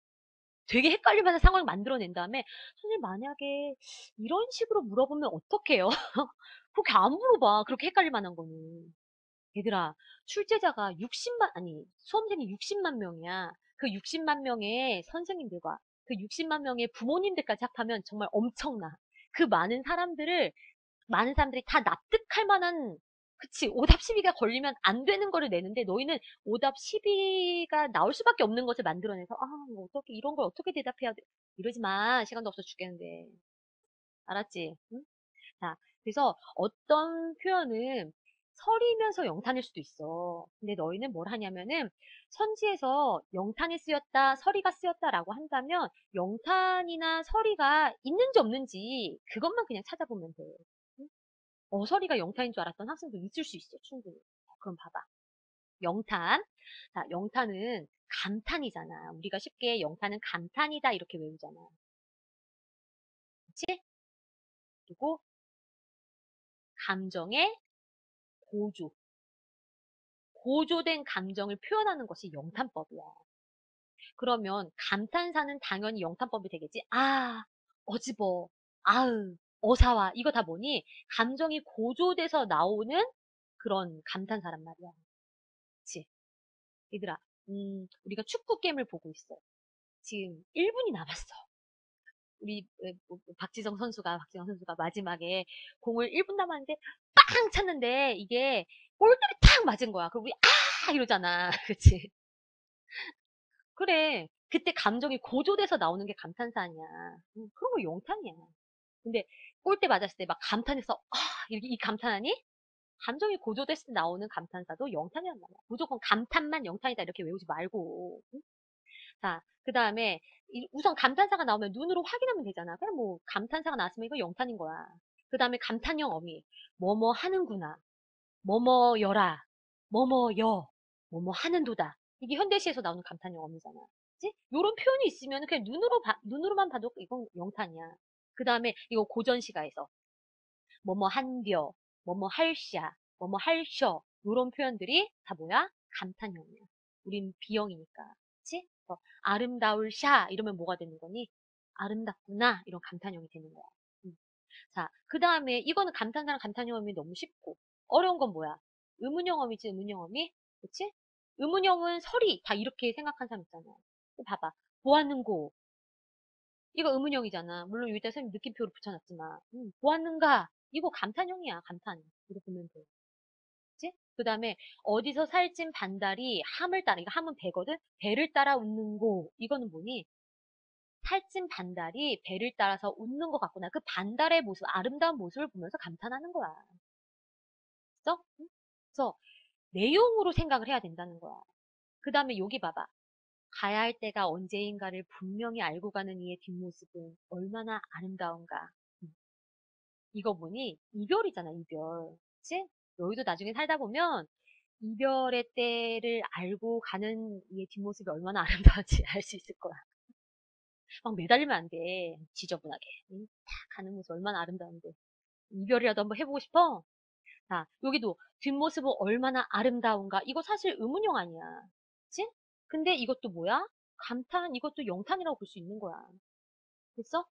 되게 헷갈릴 만한 상황을 만들어낸 다음에 선생님 만약에 이런 식으로 물어보면 어떡해요? 그렇게 안 물어봐. 그렇게 헷갈릴 만한 거는. 얘들아, 출제자가 60만, 아니, 수험생이 60만 명이야. 그 60만 명의 선생님들과 그 60만 명의 부모님들까지 합하면 정말 엄청나. 그 많은 사람들이 다 납득할 만한, 그치, 오답 시비가 걸리면 안 되는 거를 내는데 너희는 오답 시비가 나올 수밖에 없는 것을 만들어내서, 뭐 어떻게, 이런 걸 어떻게 대답해야 돼? 이러지 마. 시간도 없어 죽겠는데. 알았지? 응? 자, 그래서 어떤 표현은 설이면서 영탄일 수도 있어. 근데 너희는 뭘 하냐면은 선지에서 영탄이 쓰였다, 서리가 쓰였다라고 한다면 영탄이나 서리가 있는지 없는지 그것만 그냥 찾아보면 돼. 응? 서리가 영탄인 줄 알았던 학생도 있을 수 있어, 충분히. 그럼 봐봐. 영탄. 자, 영탄은 감탄이잖아. 우리가 쉽게 영탄은 감탄이다 이렇게 외우잖아. 그치? 그리고 감정의 고조. 고조된 감정을 표현하는 것이 영탄법이야. 그러면 감탄사는 당연히 영탄법이 되겠지. 어지버, 아으, 어사와 이거 다 보니 감정이 고조돼서 나오는 그런 감탄사란 말이야. 그치? 얘들아, 우리가 축구 게임을 보고 있어. 지금 1분이 남았어. 우리 박지성 선수가 마지막에 공을 1분 남았는데 빵 찼는데 이게 골대를 탁 맞은 거야. 그럼 우리 이러잖아. 그치? 그래. 그때 감정이 고조돼서 나오는 게 감탄사 아니야. 그런 거 영탄이야. 근데 골대 맞았을 때 막 감탄해서 이렇게 이 감탄하니? 감정이 고조됐을 때 나오는 감탄사도 영탄이란 말이야. 무조건 감탄만 영탄이다 이렇게 외우지 말고. 응? 자, 그 다음에 우선 감탄사가 나오면 눈으로 확인하면 되잖아. 그럼 뭐 감탄사가 나왔으면 이거 영탄인 거야. 그 다음에 감탄형 어미. 뭐뭐 하는구나. 뭐뭐여라. 뭐뭐여. 뭐뭐 하는도다. 이게 현대시에서 나오는 감탄형 어미잖아. 그치? 요런 표현이 있으면 그냥 눈으로만 봐도 이건 영탄이야. 그 다음에 이거 고전시가에서 뭐뭐 한벼, 뭐뭐 할샤, 뭐뭐 할셔 요런 표현들이 다 뭐야? 감탄형이야. 우린 비형이니까. 그치? 아름다울 샤 이러면 뭐가 되는 거니? 아름답구나 이런 감탄형이 되는 거야. 음. 자, 그 다음에 이거는 감탄사랑 감탄용어미 너무 쉽고 어려운 건 뭐야? 의문용어미지 의문용어미? 그치? 의문용은 설이 다 이렇게 생각한 사람 있잖아. 봐봐. 보았는고 이거 의문형이잖아. 물론 여기다 선생님 느낌표로 붙여놨지만 보았는가? 이거 감탄형이야. 감탄. 이거 보면 돼. 그치? 그 다음에 어디서 살찐 반달이 함을 따라 이거 함은 배거든? 배를 따라 웃는고 이거는 뭐니? 살찐 반달이 배를 따라서 웃는 것 같구나. 그 반달의 모습, 아름다운 모습을 보면서 감탄하는 거야. 그래서, 그래서 내용으로 생각을 해야 된다는 거야. 그 다음에 여기 봐봐. 가야 할 때가 언제인가를 분명히 알고 가는 이의 뒷모습은 얼마나 아름다운가. 음, 이거 보니 이별이잖아, 이별. 그치? 너희도 나중에 살다 보면 이별의 때를 알고 가는 이의 뒷모습이 얼마나 아름다운지 알 수 있을 거야. 막 매달리면 안 돼. 지저분하게. 응? 탁 가는 모습 얼마나 아름다운데. 이별이라도 한번 해보고 싶어? 자, 여기도 뒷모습은 얼마나 아름다운가. 이거 사실 의문용 아니야. 그치? 근데 이것도 뭐야? 감탄, 이것도 영탄이라고 볼 수 있는 거야. 됐어?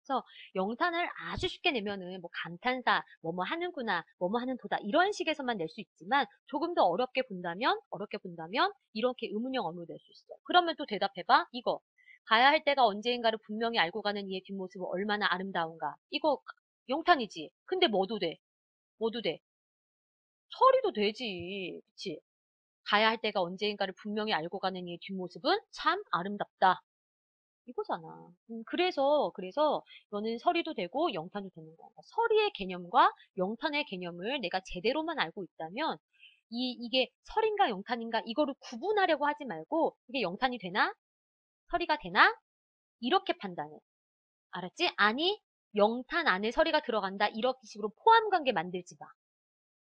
그래서 영탄을 아주 쉽게 내면은 뭐 감탄사, 뭐뭐 하는구나, 뭐뭐 하는 도다 이런 식에서만 낼 수 있지만 조금 더 어렵게 본다면 이렇게 의문형 어문을 낼 수 있어. 그러면 또 대답해봐. 이거 가야 할 때가 언제인가를 분명히 알고 가는 이의 뒷모습은 얼마나 아름다운가. 이거 영탄이지. 근데 뭐도 돼? 뭐도 돼? 서리도 되지. 그치? 가야 할 때가 언제인가를 분명히 알고 가는 이의 뒷모습은 참 아름답다. 이거잖아. 그래서 너는 서리도 되고 영탄도 되는 거야. 그러니까 서리의 개념과 영탄의 개념을 내가 제대로만 알고 있다면 이게 설인가 영탄인가 이거를 구분하려고 하지 말고 이게 영탄이 되나? 서리가 되나? 이렇게 판단해. 알았지? 아니, 영탄 안에 서리가 들어간다. 이렇게 식으로 포함관계 만들지 마.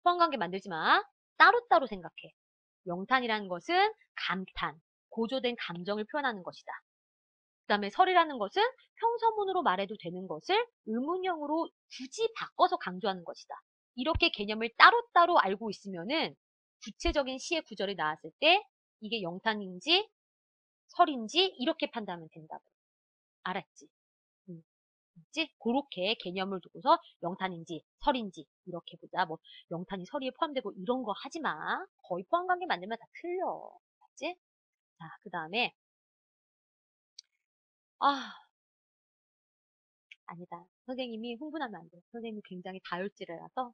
포함관계 만들지 마. 따로따로 생각해. 영탄이라는 것은 감탄, 고조된 감정을 표현하는 것이다. 그 다음에 설이라는 것은 평서문으로 말해도 되는 것을 의문형으로 굳이 바꿔서 강조하는 것이다. 이렇게 개념을 따로따로 알고 있으면은 구체적인 시의 구절이 나왔을 때 이게 영탄인지 설인지 이렇게 판단하면 된다고. 알았지? 알았지? 그렇게 개념을 두고서 영탄인지 설인지 이렇게 보자. 뭐 영탄이 설이에 포함되고 이런 거 하지 마. 거의 포함관계 만들면 다 틀려. 알았지? 자, 그 다음에 아 아니다. 선생님이 흥분하면 안 돼. 선생님이 굉장히 다혈질이라서.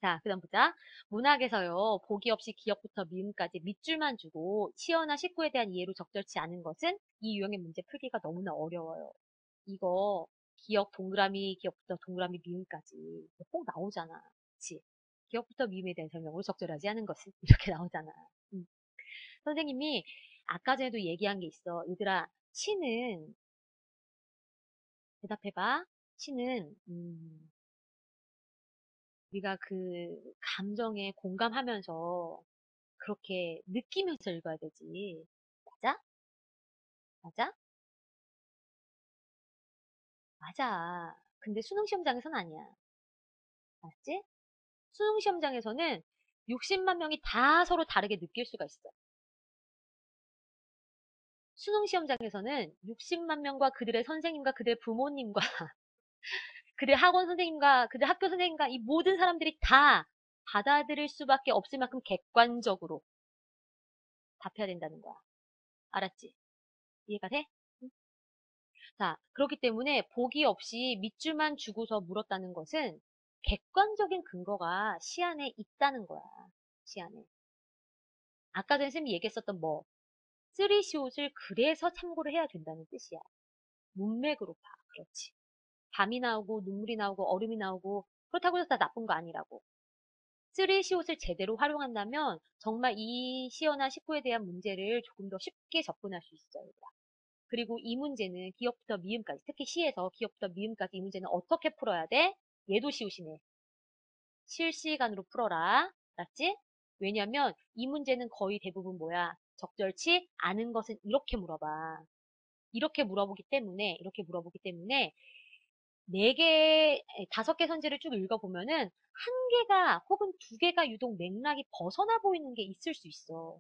자, 그 다음 보자. 문학에서요, 보기 없이 기역부터 미음까지 밑줄만 주고 시어나 식구에 대한 이해로 적절치 않은 것은 이 유형의 문제 풀기가 너무나 어려워요. 이거 기역 동그라미, 기역부터 동그라미 미음까지 꼭 나오잖아. 그치? 기역부터 미음에 대한 설명으로 적절하지 않은 것은 이렇게 나오잖아. 음. 선생님이 아까 전에도 얘기한 게 있어. 얘들아, 치는 대답해봐. 치는 우리가 그 감정에 공감하면서 그렇게 느끼면서 읽어야 되지. 맞아? 맞아? 맞아. 근데 수능 시험장에서는 아니야. 맞지? 수능 시험장에서는 60만 명이 다 서로 다르게 느낄 수가 있어. 수능 시험장에서는 60만 명과 그들의 선생님과 그들의 부모님과 그들의 학원 선생님과 그들의 학교 선생님과 이 모든 사람들이 다 받아들일 수밖에 없을 만큼 객관적으로 답해야 된다는 거야. 알았지? 이해가 돼? 자, 그렇기 때문에 보기 없이 밑줄만 주고서 물었다는 것은 객관적인 근거가 시안에 있다는 거야. 시안에. 아까 전에 쌤이 얘기했었던 뭐, 쓰리시옷을 그래서 참고를 해야 된다는 뜻이야. 문맥으로 봐. 그렇지. 밤이 나오고 눈물이 나오고 얼음이 나오고 그렇다고 해서 다 나쁜 거 아니라고. 쓰리시옷을 제대로 활용한다면 정말 이 시어나 식구에 대한 문제를 조금 더 쉽게 접근할 수 있어요. 그리고 이 문제는 기역부터 미음까지, 특히 시에서 기역부터 미음까지 이 문제는 어떻게 풀어야 돼? 얘도 시옷이네. 실시간으로 풀어라. 알았지? 왜냐면 이 문제는 거의 대부분 뭐야? 적절치 않은 것은 이렇게 물어봐. 이렇게 물어보기 때문에 네 개, 다섯 개 선지를 쭉 읽어보면은 한 개가 혹은 두 개가 유독 맥락이 벗어나 보이는 게 있을 수 있어.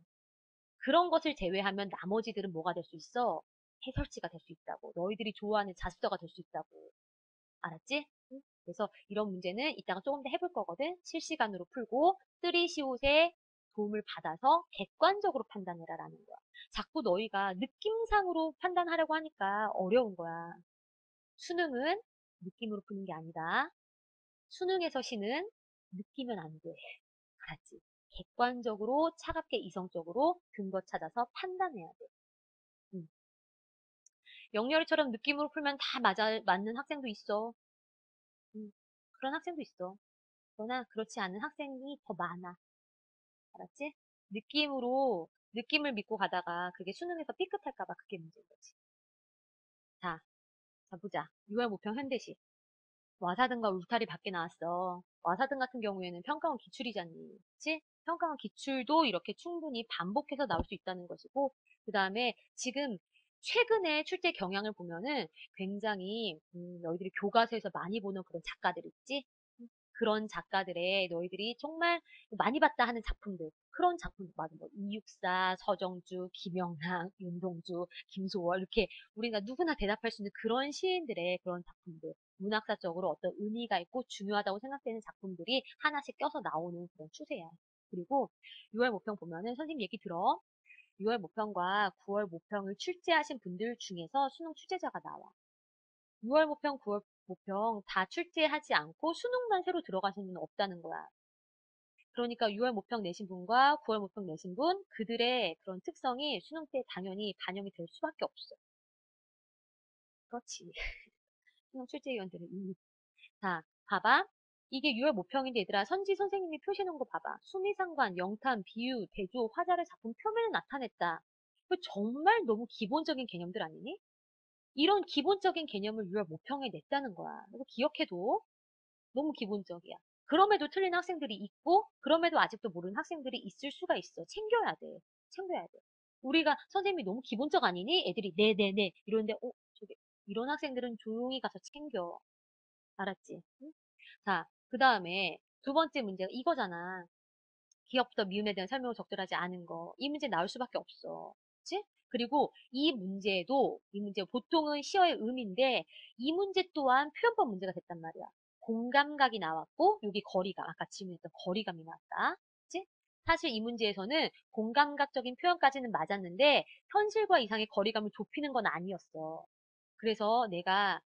그런 것을 제외하면 나머지들은 뭐가 될 수 있어? 해설지가 될 수 있다고. 너희들이 좋아하는 자습서가 될 수 있다고. 알았지? 응? 그래서 이런 문제는 이따가 조금 더 해볼 거거든. 실시간으로 풀고 쓰리시옷의 도움을 받아서 객관적으로 판단해라라는 거야. 자꾸 너희가 느낌상으로 판단하려고 하니까 어려운 거야. 수능은 느낌으로 푸는 게 아니다. 수능에서 시는 느끼면 안 돼. 알았지? 객관적으로 차갑게 이성적으로 근거 찾아서 판단해야 돼. 응. 영렬이처럼 느낌으로 풀면 다 맞는 학생도 있어. 그런 학생도 있어. 그러나 그렇지 않은 학생이 더 많아. 알았지? 느낌을 믿고 가다가 그게 수능에서 삐끗할까봐 그게 문제인 거지. 자, 자 보자. 6월 모평 현대시. 와사등과 울타리 밖에 나왔어. 와사등 같은 경우에는 평가원 기출이잖니. 그치? 평가원 기출도 이렇게 충분히 반복해서 나올 수 있다는 것이고, 그 다음에 지금 최근에 출제 경향을 보면은 굉장히, 너희들이 교과서에서 많이 보는 그런 작가들 있지? 그런 작가들의 너희들이 정말 많이 봤다 하는 작품들, 그런 작품들, 맞아, 뭐, 이육사, 서정주, 김영랑, 윤동주, 김소월, 이렇게 우리가 누구나 대답할 수 있는 그런 시인들의 그런 작품들, 문학사적으로 어떤 의미가 있고 중요하다고 생각되는 작품들이 하나씩 껴서 나오는 그런 추세야. 그리고 6월 모평 보면은 선생님 얘기 들어. 6월 모평과 9월 모평을 출제하신 분들 중에서 수능 출제자가 나와. 6월 모평, 9월 모평 다 출제하지 않고 수능만 새로 들어가신 분은 없다는 거야. 그러니까 6월 모평 내신 분과 9월 모평 내신 분, 그들의 그런 특성이 수능 때 당연히 반영이 될 수밖에 없어. 그렇지. 수능 출제위원들은 이미. 자, 봐봐. 이게 6월 모평인데 얘들아, 선지 선생님이 표시해놓은 거 봐봐. 수미상관, 영탄, 비유, 대조, 화자를 작품 표면에 나타냈다. 그 정말 너무 기본적인 개념들 아니니? 이런 기본적인 개념을 6월 모평에 냈다는 거야. 이거 기억해도 너무 기본적이야. 그럼에도 틀린 학생들이 있고, 그럼에도 아직도 모르는 학생들이 있을 수가 있어. 챙겨야 돼. 챙겨야 돼. 우리가 선생님이 너무 기본적 아니니? 애들이 네네네 이러는데, 저기 이런 학생들은 조용히 가서 챙겨. 알았지? 응? 자, 그 다음에 두 번째 문제가 이거잖아. 기업부터 미음에 대한 설명을 적절하지 않은 거. 이 문제 나올 수밖에 없어. 그치? 그리고 이 문제 보통은 시어의 의미인데 이 문제 또한 표현법 문제가 됐단 말이야. 공감각이 나왔고 여기 거리감, 아까 질문했던 거리감이 나왔다. 그치? 사실 이 문제에서는 공감각적인 표현까지는 맞았는데 현실과 이상의 거리감을 좁히는 건 아니었어. 그래서 내가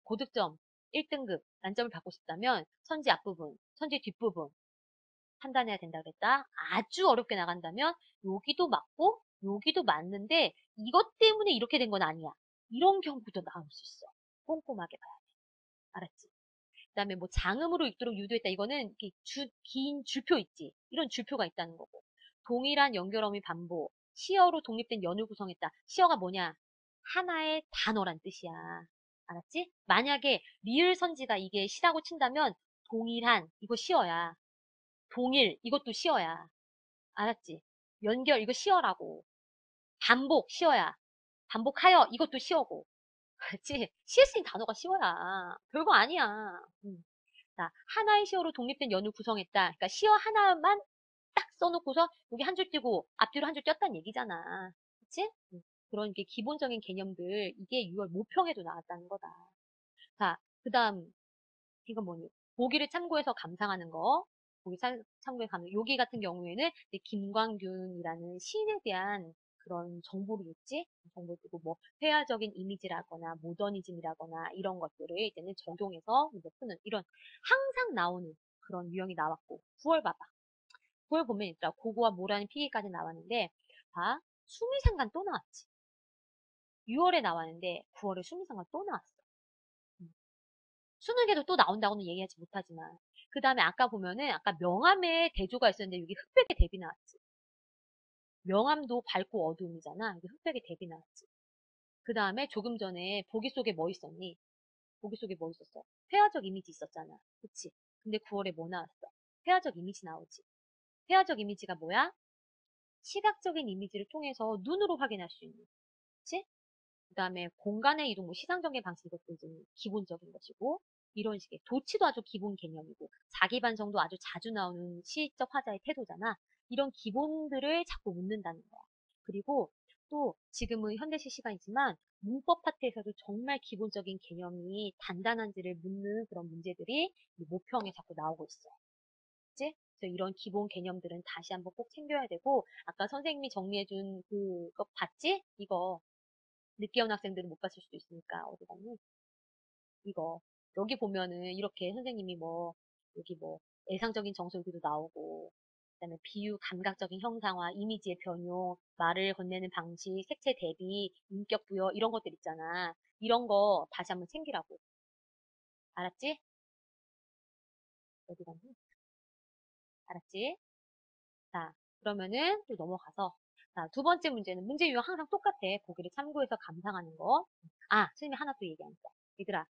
고득점 1등급 만점을 받고 싶다면 선지 앞부분, 선지 뒷부분 판단해야 된다 그랬다. 아주 어렵게 나간다면 여기도 맞고 여기도 맞는데 이것 때문에 이렇게 된 건 아니야. 이런 경우도 나올 수 있어. 꼼꼼하게 봐야 돼. 알았지? 그다음에 뭐 장음으로 읽도록 유도했다. 이거는 이렇게 긴 줄표 있지. 이런 줄표가 있다는 거고. 동일한 연결어미 반복. 시어로 독립된 연을 구성했다. 시어가 뭐냐? 하나의 단어란 뜻이야. 알았지? 만약에 리을 선지가 이게 시라고 친다면 동일한 이거 시어야. 동일 이것도 시어야. 알았지? 연결 이거 시어라고. 반복 시어야. 반복하여 이것도 시어고. 알았지? 시에 쓰인 단어가 시어야. 별거 아니야. 자, 하나의 시어로 독립된 연을 구성했다. 그러니까 시어 하나만 딱 써놓고서 여기 한 줄 띄고 앞뒤로 한 줄 띄었다는 얘기잖아. 그치? 그런 게 기본적인 개념들 이게 6월 모평에도 나왔다는 거다. 자, 그 다음 이건 뭐니? 보기를 참고해서 감상하는 거. 참고해 감상. 여기 같은 경우에는 이제 김광균이라는 시인에 대한 그런 정보를 줬지? 정보를 주고 뭐 회화적인 이미지라거나 모더니즘이라거나 이런 것들을 이제는 적용해서 이제 푸는 이런 항상 나오는 그런 유형이 나왔고 9월 봐봐. 9월 보면 있더라. 고고와 모라는 피기까지 나왔는데 봐. 수미상관 또 나왔지. 6월에 나왔는데 9월에 수미상관 또 나왔어. 수능에도 또 나온다고는 얘기하지 못하지만 그 다음에 아까 보면은 아까 명암의 대조가 있었는데 여기 흑백의 대비 나왔지. 명암도 밝고 어두움이잖아. 여기 흑백의 대비 나왔지. 그 다음에 조금 전에 보기 속에 뭐 있었니? 보기 속에 뭐 있었어? 회화적 이미지 있었잖아. 그치? 근데 9월에 뭐 나왔어? 회화적 이미지 나오지. 회화적 이미지가 뭐야? 시각적인 이미지를 통해서 눈으로 확인할 수 있는. 그치? 그 다음에 공간의 이동, 뭐 시상전개 방식 이것도 좀 기본적인 것이고 이런 식의 도치도 아주 기본 개념이고 자기 반성도 아주 자주 나오는 시적 화자의 태도잖아. 이런 기본들을 자꾸 묻는다는 거야. 그리고 또 지금은 현대식 시간이지만 문법 파트에서도 정말 기본적인 개념이 단단한지를 묻는 그런 문제들이 모평에 자꾸 나오고 있어요. 그치? 그래서 이런 기본 개념들은 다시 한번 꼭 챙겨야 되고, 아까 선생님이 정리해준 그거 봤지? 이거 늦게 온 학생들은 못 봤을 수도 있으니까 어디 갔니? 이거 여기 보면은 이렇게 선생님이 뭐 여기 뭐 애상적인 정서 여기도 나오고, 그다음에 비유, 감각적인 형상화, 이미지의 변용, 말을 건네는 방식, 색채 대비, 인격 부여 이런 것들 있잖아. 이런 거 다시 한번 챙기라고. 알았지? 어디 갔니? 알았지? 자, 그러면은 또 넘어가서, 자, 두 번째 문제는 문제 유형 항상 똑같아. 보기를 참고해서 감상하는 거. 아, 선생님이 하나 또 얘기하니까. 얘들아,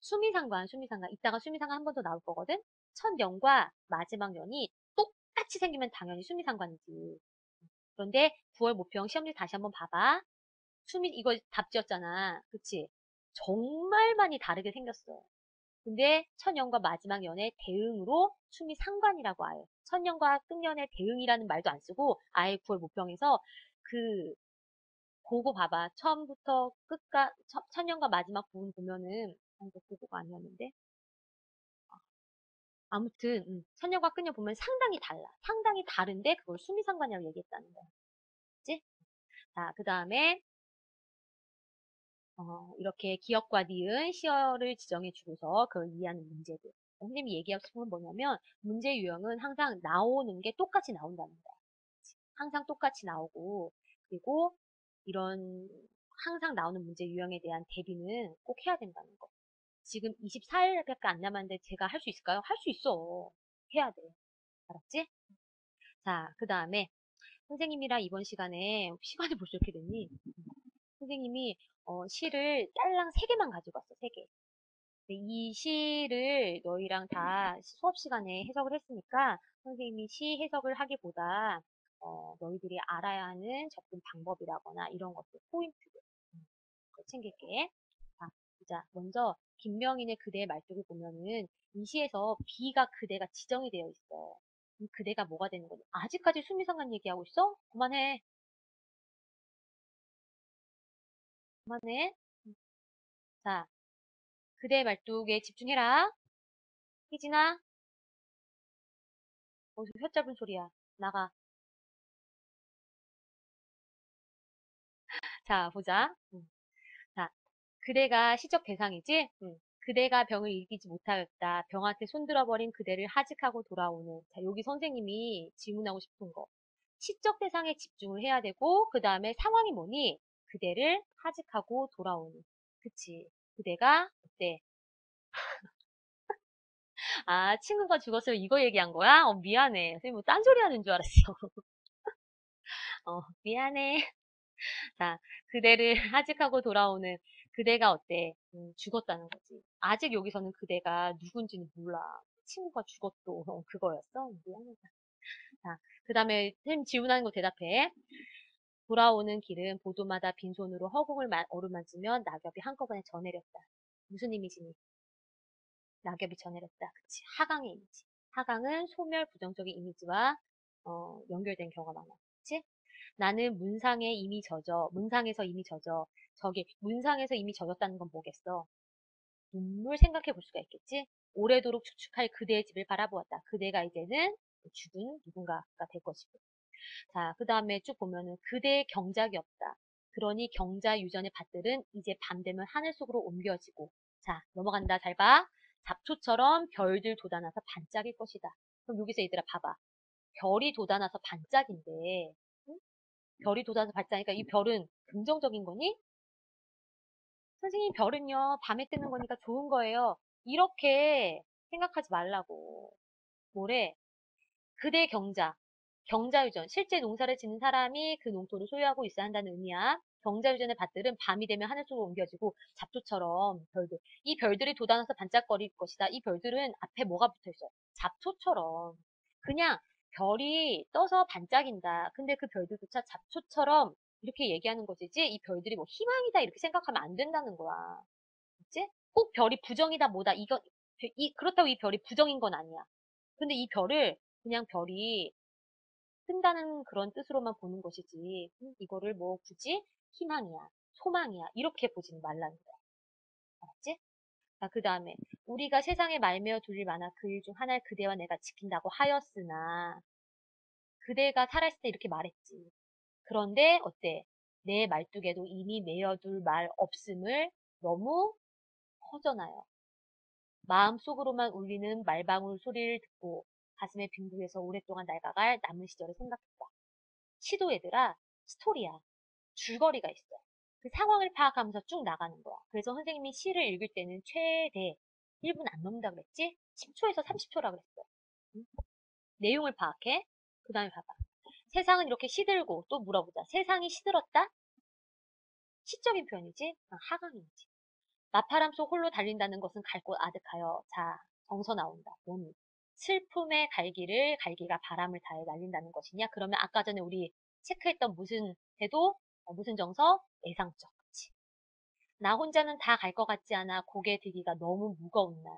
수미상관, 수미상관. 이따가 수미상관 한 번 더 나올 거거든? 첫 연과 마지막 연이 똑같이 생기면 당연히 수미상관이지. 그런데 9월 모평 시험지 다시 한번 봐봐. 이거 답지였잖아. 그치? 정말 많이 다르게 생겼어. 근데 첫년과 마지막 연의 대응으로 수미상관이라고 아예. 첫년과 끝년의 대응이라는 말도 안 쓰고 아예 9월 모평에서 그 보고 봐봐. 처음부터 끝까 첫년과 마지막 부분 보면은 이거 보고가 아니었는데 아무튼 첫년과 끝년 보면 상당히 달라. 상당히 다른데 그걸 수미상관이라고 얘기했다는 거야. 그치? 자, 그 다음에 이렇게 기억과 니은, 시어를 지정해 주고서 그걸 이해하는 문제들. 선생님이 얘기하고 싶은 건 뭐냐면 문제 유형은 항상 나오는 게 똑같이 나온다는 거야. 항상 똑같이 나오고 그리고 이런 항상 나오는 문제 유형에 대한 대비는 꼭 해야 된다는 거. 지금 24일밖에 안 남았는데 제가 할 수 있을까요? 할 수 있어. 해야 돼. 알았지? 자, 그 다음에 선생님이랑 이번 시간에 시간이 벌써 이렇게 됐니? 선생님이 시를 딸랑 3개만 가지고 왔어. 3개. 이 시를 너희랑 다 수업 시간에 해석을 했으니까 선생님이 시 해석을 하기보다 너희들이 알아야 하는 접근 방법이라거나 이런 것들, 포인트들 그거 챙길게. 자, 보자. 먼저 김명인의 그대의 말뚝을 보면은 이 시에서 비가 그대가 지정이 되어 있어. 이 그대가 뭐가 되는 거지? 아직까지 수미상관 얘기하고 있어? 그만해. 그만해. 자, 그대의 말뚝에 집중해라. 희진아, 어디서 혀 짧은 소리야. 나가. 자, 보자. 자, 그대가 시적 대상이지? 그대가 병을 이기지 못하였다. 병한테 손들어버린 그대를 하직하고 돌아오는. 자, 여기 선생님이 질문하고 싶은 거. 시적 대상에 집중을 해야 되고, 그 다음에 상황이 뭐니? 그대를 하직하고 돌아오는. 그치. 그대가, 어때? 아, 친구가 죽었어요. 이거 얘기한 거야? 미안해. 선생님 뭐 딴소리 하는 줄 알았어. 미안해. 자, 그대를 하직하고 돌아오는 그대가 어때? 죽었다는 거지. 아직 여기서는 그대가 누군지는 몰라. 친구가 죽었도 그거였어? 미안하다. 자, 그 다음에 선생님 질문하는 거 대답해. 돌아오는 길은 보도마다 빈손으로 허공을 어루만지면 낙엽이 한꺼번에 져내렸다. 무슨 이미지니? 낙엽이 져내렸다. 그치. 하강의 이미지. 하강은 소멸 부정적인 이미지와 연결된 경우가 많아. 그치? 나는 문상에 이미 젖어, 문상에서 이미 젖어. 저기, 문상에서 이미 젖었다는 건 뭐겠어? 눈물 생각해 볼 수가 있겠지? 오래도록 축축할 그대의 집을 바라보았다. 그대가 이제는 죽은 누군가가 될 것이고. 자, 그 다음에 쭉 보면은 그대의 경작이 없다. 그러니 경자 유전의 밭들은 이제 밤 되면 하늘 속으로 옮겨지고. 자, 넘어간다. 잘 봐. 잡초처럼 별들 돋아나서 반짝일 것이다. 그럼 여기서 얘들아 봐봐. 별이 돋아나서 반짝인데, 응? 별이 돋아나서 반짝이니까 이 별은 긍정적인 거니? 선생님 별은요, 밤에 뜨는 거니까 좋은 거예요. 이렇게 생각하지 말라고. 뭐래? 그대 경자. 경자유전. 실제 농사를 짓는 사람이 그 농토를 소유하고 있어야 한다는 의미야. 경자유전의 밭들은 밤이 되면 하늘 속으로 옮겨지고 잡초처럼 별들. 이 별들이 돋아나서 반짝거릴 것이다. 이 별들은 앞에 뭐가 붙어 있어요? 잡초처럼. 그냥 별이 떠서 반짝인다. 근데 그 별들조차 잡초처럼 이렇게 얘기하는 것이지 이 별들이 뭐 희망이다 이렇게 생각하면 안 된다는 거야. 그치? 꼭 별이 부정이다 뭐다. 그렇다고 이 별이 부정인 건 아니야. 근데 이 별을 그냥 별이 뜬다는 그런 뜻으로만 보는 것이지, 이거를 뭐 굳이 희망이야, 소망이야, 이렇게 보지는 말라는 거야. 알았지? 자, 그 다음에, 우리가 세상에 말미어 둘릴 만한 그 일 중 하나를 그대와 내가 지킨다고 하였으나, 그대가 살아있을 때 이렇게 말했지. 그런데, 어때? 내 말뚝에도 이미 매어둘 말 없음을 너무 허전하여. 마음속으로만 울리는 말방울 소리를 듣고 가슴의 빈부에서 오랫동안 낡아갈 남은 시절을 생각했다. 시도 얘들아, 스토리야. 줄거리가 있어. 그 상황을 파악하면서 쭉 나가는 거야. 그래서 선생님이 시를 읽을 때는 최대 1분 안 넘는다 그랬지? 10초에서 30초라 그랬어. 응? 내용을 파악해. 그 다음에 봐봐. 세상은 이렇게 시들고 또 물어보자. 세상이 시들었다? 시적인 표현이지? 하강이지. 나파람 속 홀로 달린다는 것은 갈 곳 아득하여. 자, 정서 나온다. 뭐니? 슬픔의 갈기를 갈기가 바람을 타해 날린다는 것이냐? 그러면 아까 전에 우리 체크했던 무슨 태도? 무슨 정서? 애상적. 그치? 나 혼자는 다 갈 것 같지 않아 고개 들기가 너무 무거운 날.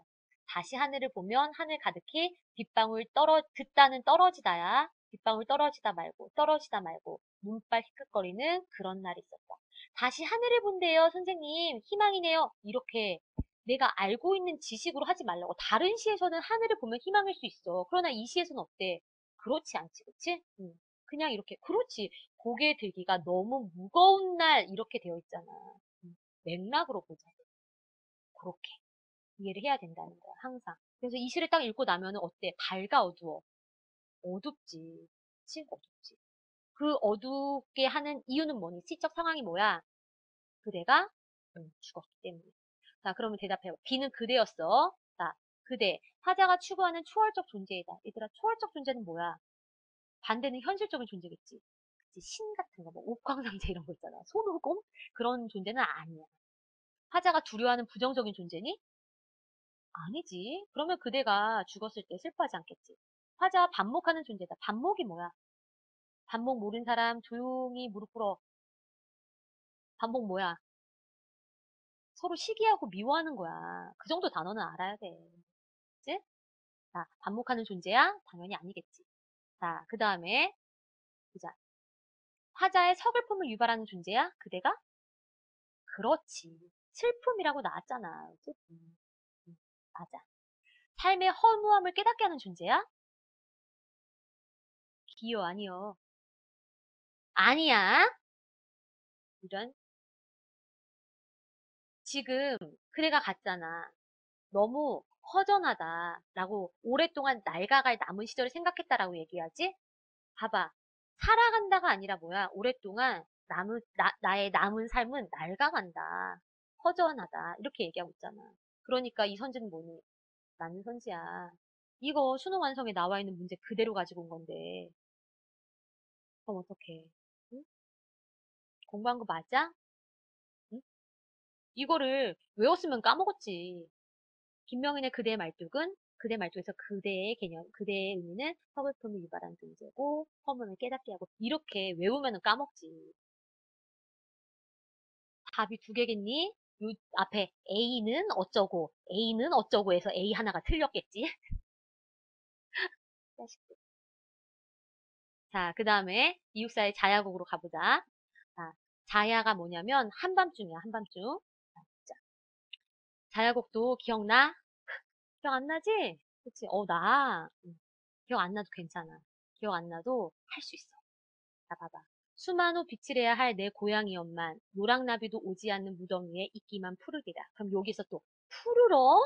다시 하늘을 보면 하늘 가득히 빗방울 듣다는 떨어지다야. 빗방울 떨어지다 말고 눈발 희끗거리는 그런 날이 있었다. 다시 하늘을 본대요, 선생님. 희망이네요. 이렇게 내가 알고 있는 지식으로 하지 말라고. 다른 시에서는 하늘을 보면 희망일 수 있어. 그러나 이 시에서는 어때? 그렇지 않지, 그치? 그냥 이렇게, 그렇지. 고개 들기가 너무 무거운 날, 이렇게 되어 있잖아. 맥락으로 보자. 그렇게. 이해를 해야 된다는 거야, 항상. 그래서 이 시를 딱 읽고 나면 어때? 밝아, 어두워? 어둡지. 그치? 어둡지. 그 어둡게 하는 이유는 뭐니? 시적 상황이 뭐야? 그대가 죽었기 때문에. 자, 그러면 대답해요. B는 그대였어. 자, 그대. 화자가 추구하는 초월적 존재이다. 얘들아, 초월적 존재는 뭐야? 반대는 현실적인 존재겠지. 그치? 신 같은 거, 뭐, 옥황상제 이런 거 있잖아. 손오공? 그런 존재는 아니야. 화자가 두려워하는 부정적인 존재니? 아니지. 그러면 그대가 죽었을 때 슬퍼하지 않겠지. 화자와 반목하는 존재다. 반목이 뭐야? 반목 모르는 사람 조용히 무릎 꿇어. 반목 뭐야? 서로 시기하고 미워하는 거야. 그 정도 단어는 알아야 돼. 그치? 자, 반목하는 존재야? 당연히 아니겠지. 자, 그 다음에, 보자. 화자의 서글픔을 유발하는 존재야? 그대가? 그렇지. 슬픔이라고 나왔잖아. 그치? 맞아. 삶의 허무함을 깨닫게 하는 존재야? 기여, 아니여. 아니야. 이런. 지금 그대가 갔잖아. 너무 허전하다라고 오랫동안 낡아갈 남은 시절을 생각했다라고 얘기하지? 봐봐. 살아간다가 아니라 뭐야? 오랫동안 나의 남은 삶은 낡아간다. 허전하다. 이렇게 얘기하고 있잖아. 그러니까 이 선지는 뭐니? 맞는 선지야. 이거 수능 완성에 나와 있는 문제 그대로 가지고 온 건데. 그럼 어떡해? 응? 공부한 거 맞아? 응? 이거를 외웠으면 까먹었지. 김명인의 그대의 말뚝은 그대 말뚝에서 그대의 개념, 그대의 의미는 서글픔을 유발한 존재고 허물을 깨닫게 하고 이렇게 외우면 까먹지. 답이 두 개겠니? 요 앞에 A는 어쩌고 해서 A 하나가 틀렸겠지? 자, 그 다음에 이육사의 자야곡으로 가보자. 자, 자야가 뭐냐면 한밤중이야, 한밤중. 자, 자야곡도 기억나? 기억 안 나지? 그치? 나. 기억 안 나도 괜찮아. 기억 안 나도 할 수 있어. 자, 봐봐. 수만호 빛이래야 할 내 고향이었만 노랑나비도 오지 않는 무덤 위에 이끼만 푸르리라. 그럼 여기서 또 푸르러?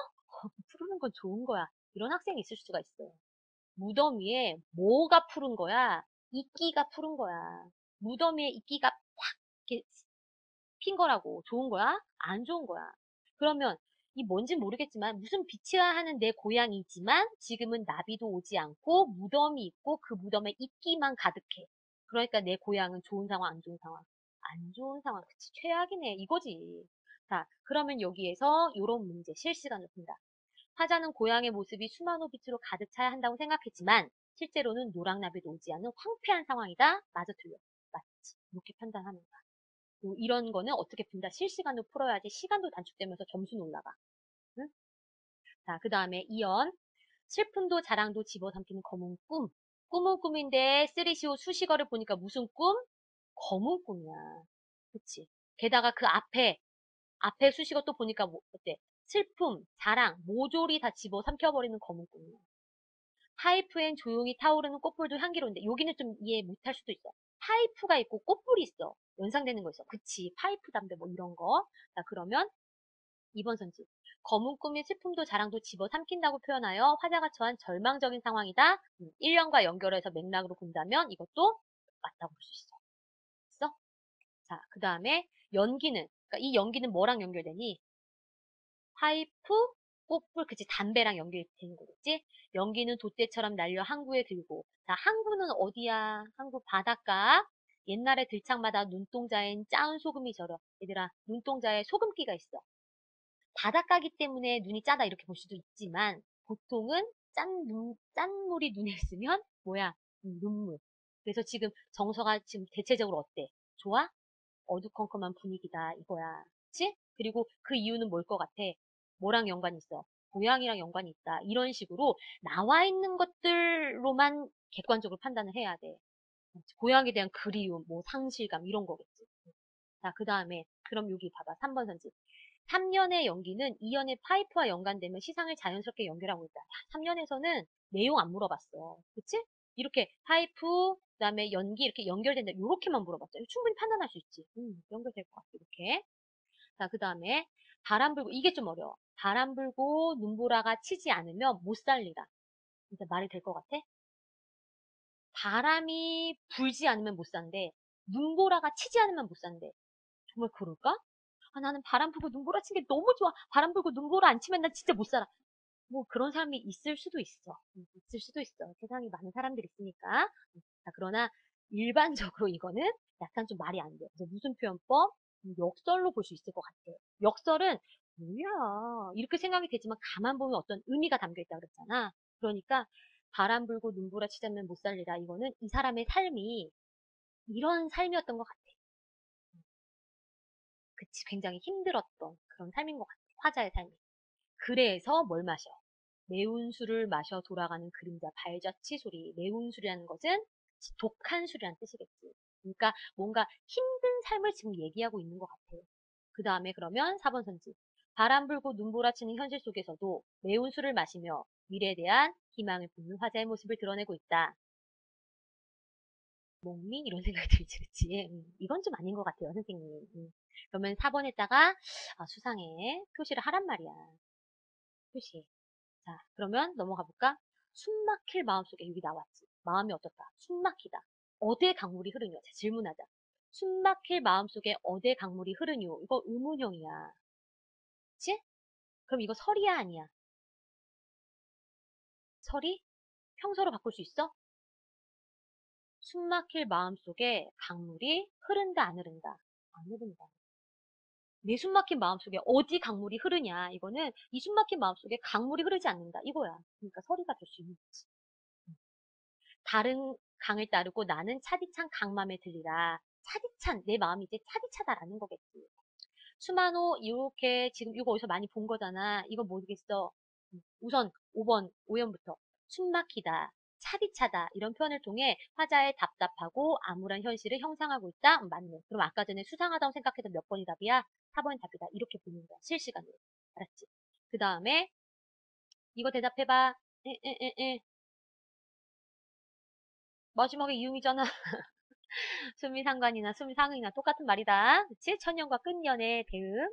푸르는 건 좋은 거야. 이런 학생이 있을 수가 있어. 무덤 위에 뭐가 푸른 거야? 이끼가 푸른 거야. 무덤 위에 이끼가 팍 이렇게 핀 거라고. 좋은 거야? 안 좋은 거야. 그러면 이 뭔진 모르겠지만 무슨 빛이야 하는 내 고향이지만 지금은 나비도 오지 않고 무덤이 있고 그 무덤에 이끼만 가득해. 그러니까 내 고향은 좋은 상황, 안 좋은 상황? 안 좋은 상황. 그치, 최악이네. 이거지. 자, 그러면 여기에서 이런 문제 실시간으로 푼다. 화자는 고향의 모습이 수만호 빛으로 가득 차야 한다고 생각했지만 실제로는 노랑나비도 오지 않는 황폐한 상황이다. 맞아, 틀려. 맞지. 이렇게 판단하는 거야. 이런 거는 어떻게 푼다? 실시간으로 풀어야지 시간도 단축되면서 점수는 올라가. 응? 자, 그 다음에 이연. 슬픔도 자랑도 집어삼키는 검은 꿈. 꿈은 꿈인데 3CO 수식어를 보니까 무슨 꿈? 검은 꿈이야. 그치? 게다가 그 앞에 수식어 또 보니까 뭐, 어때? 슬픔, 자랑, 모조리 다 집어삼켜버리는 검은 꿈이야. 파이프엔 조용히 타오르는 꽃불도 향기로운데 여기는 좀 이해 못할 수도 있어. 파이프가 있고 꽃불이 있어. 연상되는 거 있어. 그치? 파이프 담배 뭐 이런 거. 자, 그러면 2번 선지. 검은 꿈이 슬픔도 자랑도 집어삼킨다고 표현하여 화자가 처한 절망적인 상황이다. 1년과 연결해서 맥락으로 본다면 이것도 맞다고 볼 수 있어. 있어? 자, 그 다음에 연기는, 그러니까 이 연기는 뭐랑 연결되니? 파이프, 꽃불, 그치, 담배랑 연결되는 거겠지? 연기는 돛대처럼 날려 항구에 들고. 자, 항구는 어디야? 항구 바닷가. 옛날에 들창마다 눈동자엔 짜은 소금이 절여. 얘들아, 눈동자에 소금기가 있어. 바닷가기 때문에 눈이 짜다 이렇게 볼 수도 있지만, 보통은 짠 물이 눈에 있으면, 뭐야? 눈물. 그래서 지금 정서가 지금 대체적으로 어때? 좋아? 어두컴컴한 분위기다 이거야. 그치? 그리고 그 이유는 뭘 것 같아? 뭐랑 연관이 있어? 고양이랑 연관이 있다. 이런 식으로 나와 있는 것들로만 객관적으로 판단을 해야 돼. 고양이에 대한 그리움, 뭐 상실감 이런 거겠지. 자, 그 다음에 그럼 여기 봐봐. 3번 선지. 3년의 연기는 2년의 파이프와 연관되면 시상을 자연스럽게 연결하고 있다. 3년에서는 내용 안 물어봤어. 그치? 이렇게 파이프, 그다음에 연기 이렇게 연결된다. 이렇게만 물어봤죠. 충분히 판단할 수 있지. 연결될 것 같아. 이렇게. 자, 그 다음에 바람 불고 이게 좀 어려워. 바람 불고 눈보라가 치지 않으면 못 살리다. 진짜 말이 될 것 같아? 바람이 불지 않으면 못 산대. 눈보라가 치지 않으면 못 산대. 정말 그럴까? 아, 나는 바람 불고 눈보라 친 게 너무 좋아. 바람 불고 눈보라 안 치면 나 진짜 못 살아. 뭐 그런 사람이 있을 수도 있어. 있을 수도 있어. 세상에 많은 사람들이 있으니까. 자, 그러나 일반적으로 이거는 약간 좀 말이 안 돼. 그래서 무슨 표현법? 역설로 볼 수 있을 것 같아. 역설은 뭐야 이렇게 생각이 되지만 가만 보면 어떤 의미가 담겨 있다 그랬잖아. 그러니까 바람 불고 눈보라 치자면 못 살리라. 이거는 이 사람의 삶이 이런 삶이었던 것 같아. 그치, 굉장히 힘들었던 그런 삶인 것 같아. 화자의 삶이. 그래서 뭘 마셔? 매운 술을 마셔 돌아가는 그림자 발자취 소리. 매운 술이라는 것은 독한 술이라는 뜻이겠지. 그러니까 뭔가 힘든 삶을 지금 얘기하고 있는 것 같아요. 그 다음에 그러면 4번 선지. 바람 불고 눈보라치는 현실 속에서도 매운 술을 마시며 미래에 대한 희망을 붓는 화자의 모습을 드러내고 있다. 목민 이런 생각이 들지, 그치? 이건 좀 아닌 것 같아요, 선생님. 그러면 4번에다가 수상해 표시를 하란 말이야. 표시. 자, 그러면 넘어가 볼까? 숨 막힐 마음속에 여기 나왔지. 마음이 어떻다? 숨 막히다. 어디에 강물이 흐르냐? 자, 질문하자. 숨 막힐 마음속에 어디에 강물이 흐르뇨? 이거 의문형이야. 그치? 그럼 이거 설이야, 아니야? 설이? 평소로 바꿀 수 있어? 숨 막힐 마음속에 강물이 흐른다, 안 흐른다? 안 흐른다. 내 숨 막힌 마음속에 어디 강물이 흐르냐? 이거는 이 숨 막힌 마음속에 강물이 흐르지 않는다. 이거야. 그러니까 서리가 될 수 있는 거지. 다른 강을 따르고 나는 차디찬 강맘에 들리라. 차디찬, 내 마음이 이제 차디차다라는 거겠지. 수만호, 이렇게 지금 이거 어디서 많이 본 거잖아. 이거 모르겠어. 우선 5번, 5연부터. 숨 막히다, 차디차다 이런 표현을 통해 화자의 답답하고 암울한 현실을 형상하고 있다. 맞네. 그럼 아까 전에 수상하다고 생각해서 몇 번이 답이야? 4번이 답이다. 이렇게 보는 거야. 실시간으로. 알았지? 그 다음에 이거 대답해봐. 에. 마지막에 이응이잖아. 수미상관이나 수미상응이나 똑같은 말이다. 그치? 천년과 끝년의 대응.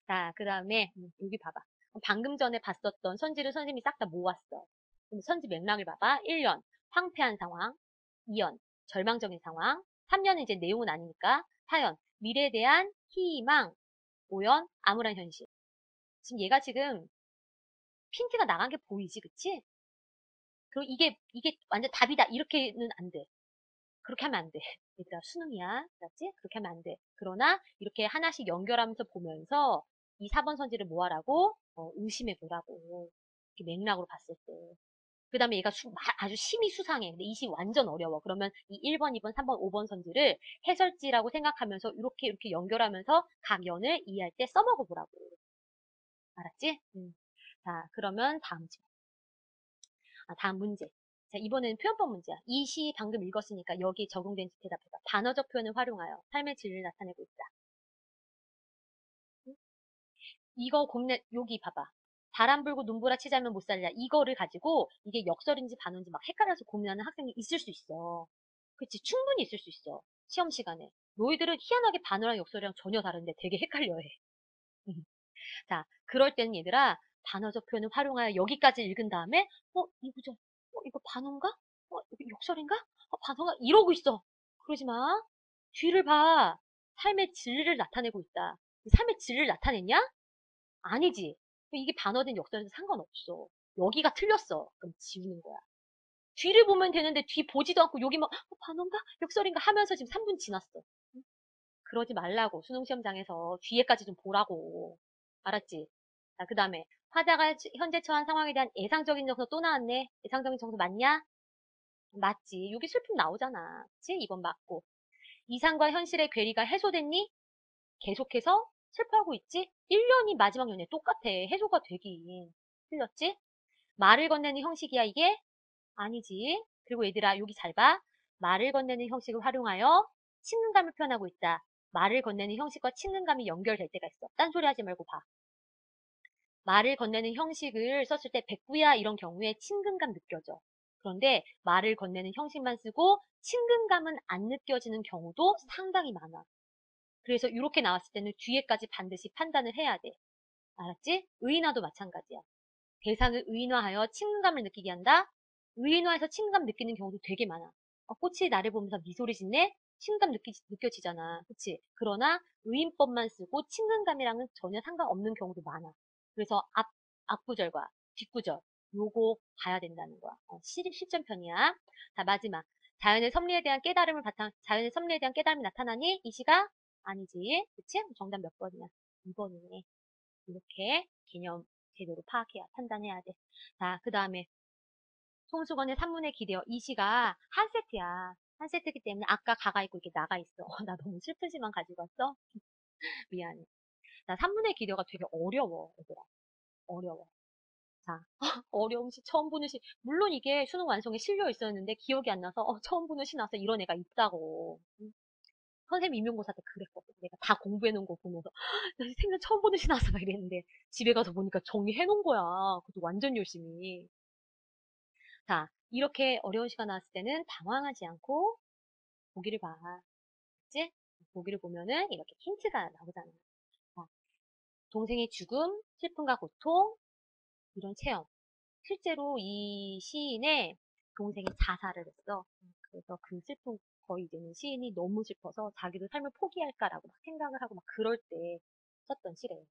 자, 그 다음에 여기 봐봐. 방금 전에 봤었던 선지를 선생님이 싹 다 모았어. 그럼 선지 맥락을 봐봐. 1년 황폐한 상황, 2년 절망적인 상황, 3년은 이제 내용은 아니니까 4년 미래에 대한 희망, 5년 암울한 현실. 지금 얘가 지금 핀트가 나간 게 보이지, 그치? 그리고 이게 완전 답이다. 이렇게는 안 돼. 그렇게 하면 안 돼. 얘들아, 수능이야. 알았지? 그렇게 하면 안 돼. 그러나 이렇게 하나씩 연결하면서 보면서 이 4번 선지를 뭐 하라고? 의심해 보라고. 이렇게 맥락으로 봤을 때. 그 다음에 얘가 아주 심히 수상해. 근데 이 시 완전 어려워. 그러면 이 1번, 2번, 3번, 5번 선지를 해설지라고 생각하면서 이렇게 연결하면서 각 연을 이해할 때 써먹어 보라고. 알았지? 자, 그러면 다음 문제. 자, 이번에는 표현법 문제야. 이 시 방금 읽었으니까 여기 적용된 대답해봐. 반어적 표현을 활용하여 삶의 질을 나타내고 있다. 응? 이거 고민해, 여기 봐봐. 바람 불고 눈보라 치자면 못 살랴. 이거를 가지고 이게 역설인지 반어인지 막 헷갈려서 고민하는 학생이 있을 수 있어. 그치? 충분히 있을 수 있어. 시험 시간에. 너희들은 희한하게 반어랑 역설이랑 전혀 다른데 되게 헷갈려해. 자, 그럴 때는 얘들아, 반어적 표현을 활용하여 여기까지 읽은 다음에, 이 구절, 이거 반어인가? 이거 역설인가? 반어가? 이러고 있어. 그러지 마. 뒤를 봐. 삶의 진리를 나타내고 있다. 삶의 진리를 나타냈냐? 아니지. 이게 반어된 역설에서 상관없어. 여기가 틀렸어. 그럼 지우는 거야. 뒤를 보면 되는데 뒤 보지도 않고 여기 막 반어인가? 역설인가? 하면서 지금 3분 지났어. 응? 그러지 말라고. 수능 시험장에서 뒤에까지 좀 보라고. 알았지? 자, 그 다음에 화자가 현재 처한 상황에 대한 예상적인 정서 또 나왔네. 예상적인 정서 맞냐? 맞지. 여기 슬픔 나오잖아. 그치? 이건 맞고. 이상과 현실의 괴리가 해소됐니? 계속해서 슬퍼하고 있지? 1년이 마지막 연애 똑같아. 해소가 되긴. 틀렸지? 말을 건네는 형식이야, 이게? 아니지. 그리고 얘들아, 여기 잘 봐. 말을 건네는 형식을 활용하여 친근감을 표현하고 있다. 말을 건네는 형식과 친근감이 연결될 때가 있어. 딴소리 하지 말고 봐. 말을 건네는 형식을 썼을 때 백구야 이런 경우에 친근감 느껴져. 그런데 말을 건네는 형식만 쓰고 친근감은 안 느껴지는 경우도 상당히 많아. 그래서 이렇게 나왔을 때는 뒤에까지 반드시 판단을 해야 돼. 알았지? 의인화도 마찬가지야. 대상을 의인화하여 친근감을 느끼게 한다. 의인화해서 친근감 느끼는 경우도 되게 많아. 꽃이 나를 보면서 미소를 짓네? 친근감 느껴지잖아. 그치? 그러나 의인법만 쓰고 친근감이랑은 전혀 상관없는 경우도 많아. 그래서 앞구절과 뒷구절 요거 봐야 된다는 거야. 실전편이야. 자, 마지막. 자연의 섭리에 대한 깨달음이 나타나니? 이 시가? 아니지. 그치? 정답 몇 번이야? 2번이네. 이렇게 개념 제대로 파악해야, 판단해야 돼. 자, 그 다음에 송수건의 산문에 기대어. 이 시가 한 세트야. 한 세트이기 때문에 아까 가가 있고 이렇게 나가 있어. 나 너무 슬픈 시만 가지고 왔어? 미안해. 자, 산문의 기대어가 되게 어려워, 얘들아. 어려워. 자, 어려운 시, 처음 보는 시. 물론 이게 수능 완성에 실려 있었는데 기억이 안 나서 처음 보는 시 나서 이런 애가 있다고. 응? 선생님 임용고사 때 그랬거든. 내가 다 공부해 놓은 거 보면서 나 생전 처음 보는 시 나서 막 이랬는데 집에 가서 보니까 정리해 놓은 거야. 그것도 완전 열심히. 자, 이렇게 어려운 시가 나왔을 때는 당황하지 않고 보기를 봐. 그치? 보기를 보면은 이렇게 힌트가 나오잖아. 자, 동생의 죽음, 슬픔과 고통, 이런 체험. 실제로 이 시인의 동생이 자살을 했어. 그래서 그 슬픔, 거의 이제는 시인이 너무 슬퍼서 자기도 삶을 포기할까라고 막 생각을 하고 막 그럴 때 썼던 시래요.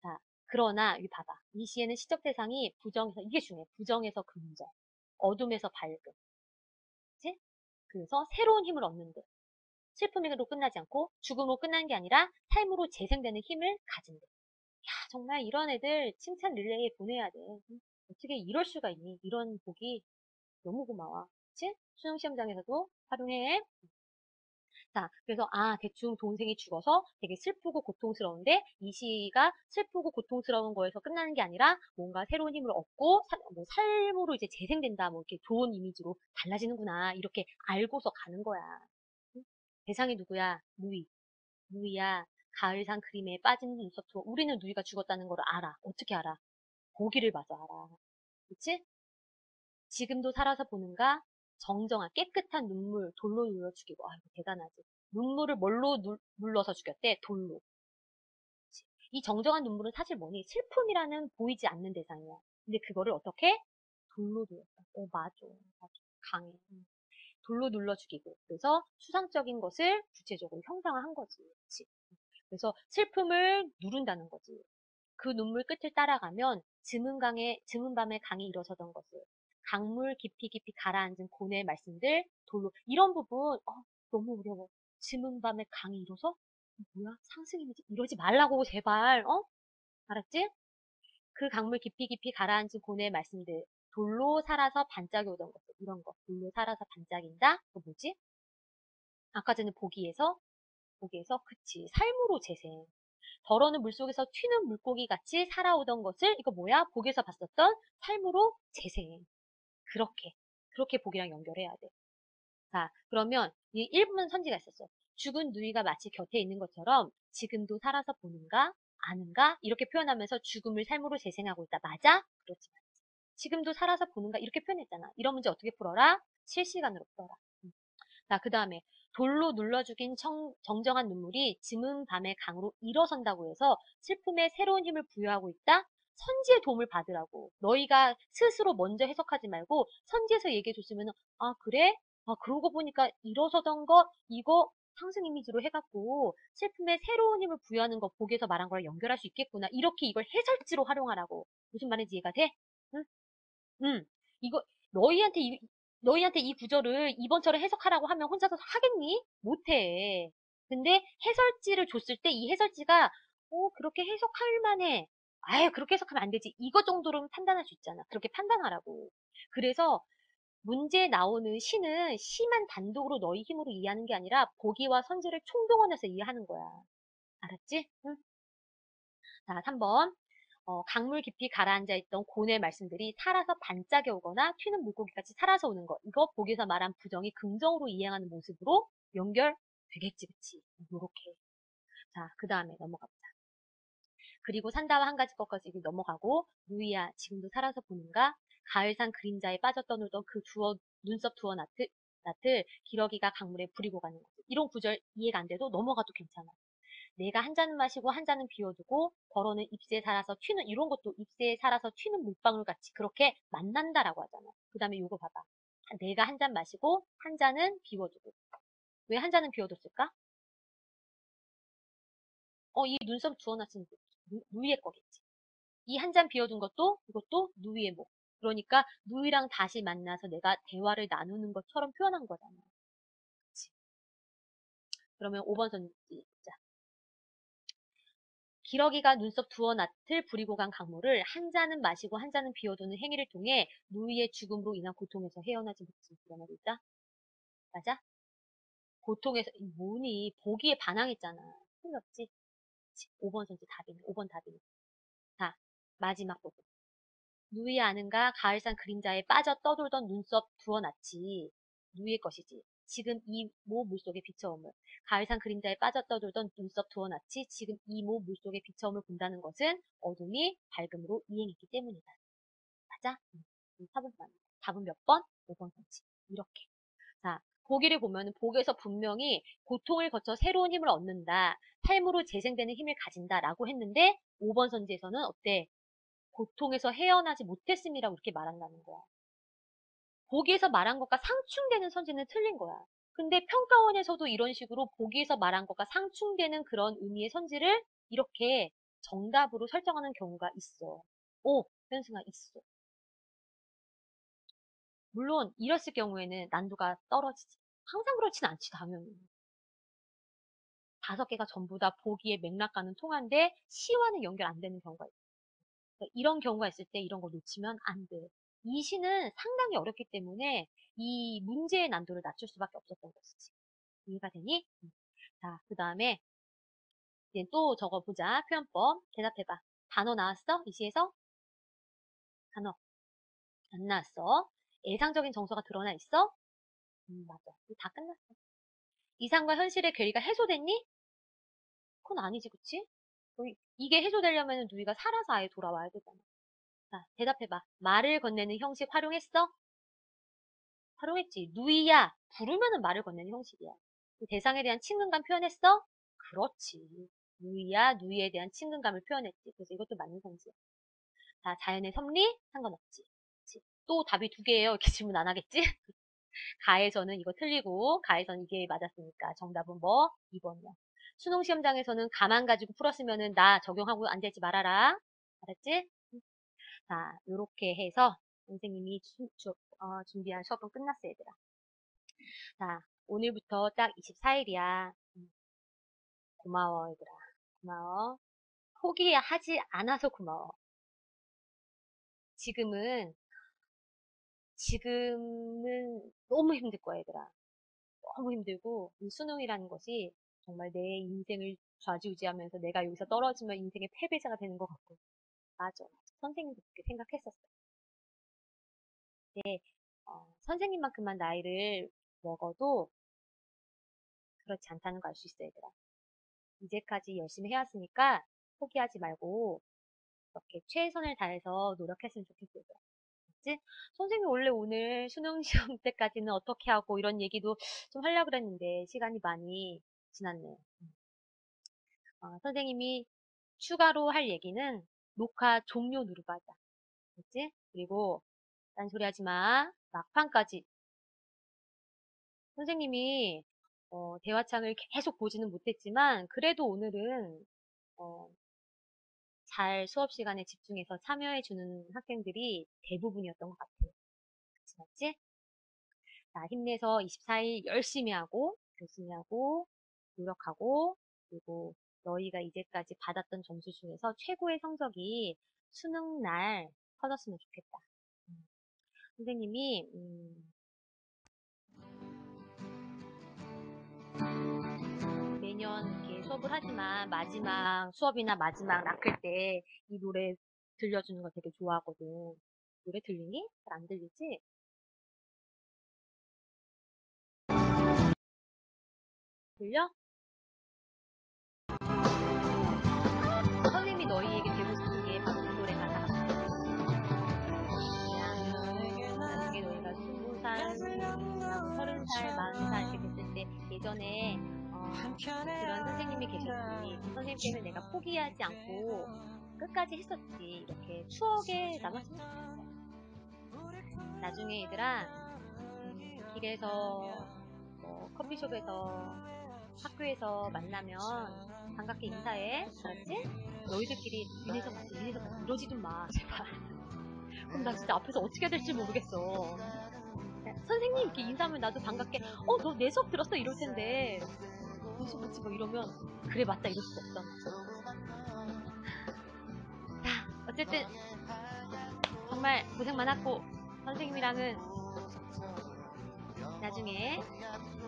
자, 그러나 여기 봐봐. 이 시에는 시적 대상이 부정에서, 이게 중요해. 부정에서 긍정, 어둠에서 밝음. 그치? 그래서 새로운 힘을 얻는 듯. 슬픔으로 끝나지 않고 죽음으로 끝나는 게 아니라 삶으로 재생되는 힘을 가진 듯. 야, 정말 이런 애들 칭찬 릴레이에 보내야 돼. 응? 어떻게 이럴 수가 있니? 이런 복이 너무 고마워. 그치? 수능 시험장에서도 활용해. 자, 그래서 대충 동생이 죽어서 되게 슬프고 고통스러운데 이 시가 슬프고 고통스러운 거에서 끝나는 게 아니라 뭔가 새로운 힘을 얻고 뭐 삶으로 이제 재생된다. 뭐 이렇게 좋은 이미지로 달라지는구나. 이렇게 알고서 가는 거야. 응? 대상이 누구야? 누이. 누이야. 가을산 그림에 빠진 눈썹투어. 우리는 누이가 죽었다는 걸 알아. 어떻게 알아? 보기를 봐서 알아. 그치? 지금도 살아서 보는가? 정정한 깨끗한 눈물 돌로 눌러 죽이고. 이거 대단하지. 눈물을 뭘로 눌러서 죽였대? 돌로. 그치? 이 정정한 눈물은 사실 뭐니? 슬픔이라는 보이지 않는 대상이야. 근데 그거를 어떻게? 돌로 눌렀다. 맞아. 맞아. 강해. 돌로 눌러 죽이고. 그래서 수상적인 것을 구체적으로 형상화한 거지. 그치? 그래서 슬픔을 누른다는 거지. 그 눈물 끝을 따라가면 즈문 밤에 강이 일어서던 것을 강물 깊이 깊이 가라앉은 고뇌의 말씀들 돌로 이런 부분 너무 어려워. 즈문 밤에 강이 일어서? 뭐야? 상승이지? 이러지 말라고 제발 알았지? 그 강물 깊이 깊이 가라앉은 고뇌의 말씀들 돌로 살아서 반짝이 오던 것들 이런 거 돌로 살아서 반짝인다? 그거 뭐지? 아까 전에 보기에서 그치 삶으로 재생 덜어는 물속에서 튀는 물고기 같이 살아오던 것을 이거 뭐야? 복에서 봤었던 삶으로 재생. 그렇게 그렇게 보기랑 연결해야 돼. 자, 그러면 이 1분 선지가 있었어. 죽은 누이가 마치 곁에 있는 것처럼 지금도 살아서 보는가? 아는가? 이렇게 표현하면서 죽음을 삶으로 재생하고 있다. 맞아? 그렇지. 지금도 살아서 보는가? 이렇게 표현했잖아. 이런 문제 어떻게 풀어라? 실시간으로 풀어라. 자, 그 다음에 돌로 눌러 죽인 정정한 눈물이 즈문 밤의 강으로 일어선다고 해서 슬픔에 새로운 힘을 부여하고 있다? 선지의 도움을 받으라고. 너희가 스스로 먼저 해석하지 말고 선지에서 얘기해 줬으면 아, 그래? 아, 그러고 보니까 일어서던 거 이거 상승 이미지로 해갖고 슬픔에 새로운 힘을 부여하는 거 보기에서 말한 거랑 연결할 수 있겠구나. 이렇게 이걸 해설지로 활용하라고. 무슨 말인지 이해가 돼? 응? 응. 이거 너희한테 너희한테 이 구절을 이번처럼 해석하라고 하면 혼자서 하겠니? 못해. 근데 해설지를 줬을 때 이 해설지가 그렇게 해석할 만해. 아유 그렇게 해석하면 안 되지. 이거 정도로는 판단할 수 있잖아. 그렇게 판단하라고. 그래서 문제에 나오는 시는 시만 단독으로 너희 힘으로 이해하는 게 아니라 보기와 선지를 총동원해서 이해하는 거야. 알았지? 응? 자, 3번. 강물 깊이 가라앉아 있던 고뇌의 말씀들이 살아서 반짝여 오거나 튀는 물고기같이 살아서 오는 것. 이거 보기에서 말한 부정이 긍정으로 이행하는 모습으로 연결되겠지, 그치? 요렇게. 자, 그 다음에 넘어갑니다. 그리고 산다와 한 가지 것까지 넘어가고, 누이야, 지금도 살아서 보는가? 가을산 그림자에 빠져 떠놀던 그 눈썹 두어 낫을 기러기가 강물에 부리고 가는 것. 이런 구절 이해가 안 돼도 넘어가도 괜찮아. 내가 한 잔 마시고 한 잔은 비워두고 더러는 ip새에 살아서 튀는 이런 것도 ip새에 살아서 튀는 물방울 같이 그렇게 만난다라고 하잖아. 그 다음에 요거 봐봐. 내가 한 잔 마시고 한 잔은 비워두고. 왜 한 잔은 비워뒀을까? 이 눈썹 주워놨으면 누이의 거겠지. 이 한 잔 비워둔 것도 이것도 누이의 목. 그러니까 누이랑 다시 만나서 내가 대화를 나누는 것처럼 표현한 거잖아. 그치? 그러면 5번 선지 자. 기러기가 눈썹 두어 낫을 부리고 간 강물을 한 잔은 마시고 한 잔은 비워두는 행위를 통해 누이의 죽음으로 인한 고통에서 헤어나지 못했음을 드러내고 있다. 맞아? 고통에서 뭐니 보기에 반항했잖아. 틀렸지? 5번 선지 답이네. 5번 답이네. 자, 마지막 부분. 누이 아는가 가을산 그림자에 빠져 떠돌던 눈썹 두어 낫지. 누이의 것이지. 지금 이 모 물속에 비춰옴을. 가을산 그림자에 빠져 떠돌던 눈썹 두어 낫지. 지금 이 모 물속에 비춰옴을 본다는 것은 어둠이 밝음으로 이행했기 때문이다. 맞아? 답은 몇 번? 5번 선지. 이렇게. 자, 보기를 보면은 보기에서 분명히 고통을 거쳐 새로운 힘을 얻는다. 삶으로 재생되는 힘을 가진다라고 했는데 5번 선지에서는 어때? 고통에서 헤어나지 못했음이라고 이렇게 말한다는 거야. 보기에서 말한 것과 상충되는 선지는 틀린 거야. 근데 평가원에서도 이런 식으로 보기에서 말한 것과 상충되는 그런 의미의 선지를 이렇게 정답으로 설정하는 경우가 있어. 오, 현승아 있어. 물론 이랬을 경우에는 난도가 떨어지지. 항상 그렇진 않지 당연히. 5개가 전부 다 보기의 맥락과는 통한데 시와는 연결 안 되는 경우가 있어. 그러니까 이런 경우가 있을 때 이런 거 놓치면 안 돼. 이 시는 상당히 어렵기 때문에 이 문제의 난도를 낮출 수밖에 없었던 것이지. 이해가 되니? 자, 그 다음에 이제 또 적어보자. 표현법. 대답해봐. 단어 나왔어? 이 시에서? 단어 안 나왔어. 예상적인 정서가 드러나 있어? 맞아. 다 끝났어. 이상과 현실의 괴리가 해소됐니? 그건 아니지, 그치? 이게 해소되려면 누이가 살아서 아예 돌아와야 되잖아. 자, 대답해봐. 말을 건네는 형식 활용했어? 활용했지. 누이야. 부르면은 말을 건네는 형식이야. 그 대상에 대한 친근감 표현했어? 그렇지. 누이야, 누이에 대한 친근감을 표현했지. 그래서 이것도 맞는 성질. 자, 자연의 섭리? 상관없지. 그치? 또 답이 2개예요. 이렇게 질문 안 하겠지? 가에서는 이거 틀리고, 가에서는 이게 맞았으니까 정답은 뭐? 2번이야. 수능 시험장에서는 가만 가지고 풀었으면은 나 적용하고 앉아있지 말아라. 알았지? 자, 요렇게 해서 선생님이 준비한 수업은 끝났어, 얘들아. 자, 오늘부터 딱 24일이야. 고마워, 얘들아. 고마워. 포기하지 않아서 고마워. 지금은 너무 힘들 거야, 얘들아. 너무 힘들고, 이 수능이라는 것이 정말 내 인생을 좌지우지하면서 내가 여기서 떨어지면 인생의 패배자가 되는 것 같고. 맞아. 선생님도 그렇게 생각했었어. 근데, 선생님만큼만 나이를 먹어도 그렇지 않다는 거 알 수 있어, 얘들아. 이제까지 열심히 해왔으니까 포기하지 말고 이렇게 최선을 다해서 노력했으면 좋겠어, 얘들아. 알았지? 선생님 원래 오늘 수능 시험 때까지는 어떻게 하고 이런 얘기도 좀 하려고 그랬는데 시간이 많이 지났네. 선생님이 추가로 할 얘기는 녹화 종료 누르고 하자. 알았지? 그리고 딴소리 하지 마. 막판까지. 선생님이 대화창을 계속 보지는 못했지만 그래도 오늘은 어, 잘 수업 시간에 집중해서 참여해주는 학생들이 대부분이었던 것 같아요. 맞지? 자, 힘내서 24일 열심히 하고, 노력하고, 그리고 너희가 이제까지 받았던 점수 중에서 최고의 성적이 수능 날 터졌으면 좋겠다. 선생님이, 매년 이렇게 수업을 하지만 마지막 수업이나 마지막 낚을 때 이 노래 들려주는 거 되게 좋아하거든. 노래 들리니? 잘 안 들리지? 들려? 선생님이 너희에게 들고 싶은 게 바로 그 노래 가사 같아. 나중에 너희가 20살, 30살, 40살 이렇게 됐을 때 예전에 그런 선생님이 계셨지. 그 선생님 때문에 내가 포기하지 않고 끝까지 했었지. 이렇게 추억에 남았으면 좋겠어. 나중에 얘들아 길에서 커피숍에서 학교에서 만나면 반갑게 인사해. 알았지? 너희들끼리 위에서 봤어, 위에서 봤어. 이러지 좀 마, 제발. 그럼 나 진짜 앞에서 어떻게 해야 될지 모르겠어. 선생님 이렇게 인사하면 나도 반갑게 너 내 수업 들었어? 이럴 텐데 무슨 같이 뭐 이러면 그래 맞다 이럴 수 없어. 자 어쨌든 정말 고생 많았고 선생님이랑은 나중에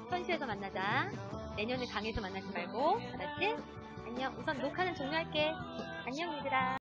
현실에서 만나자. 내년에 강에서 만나지 말고 알았지? 안녕. 우선 녹화는 종료할게. 안녕 얘들아.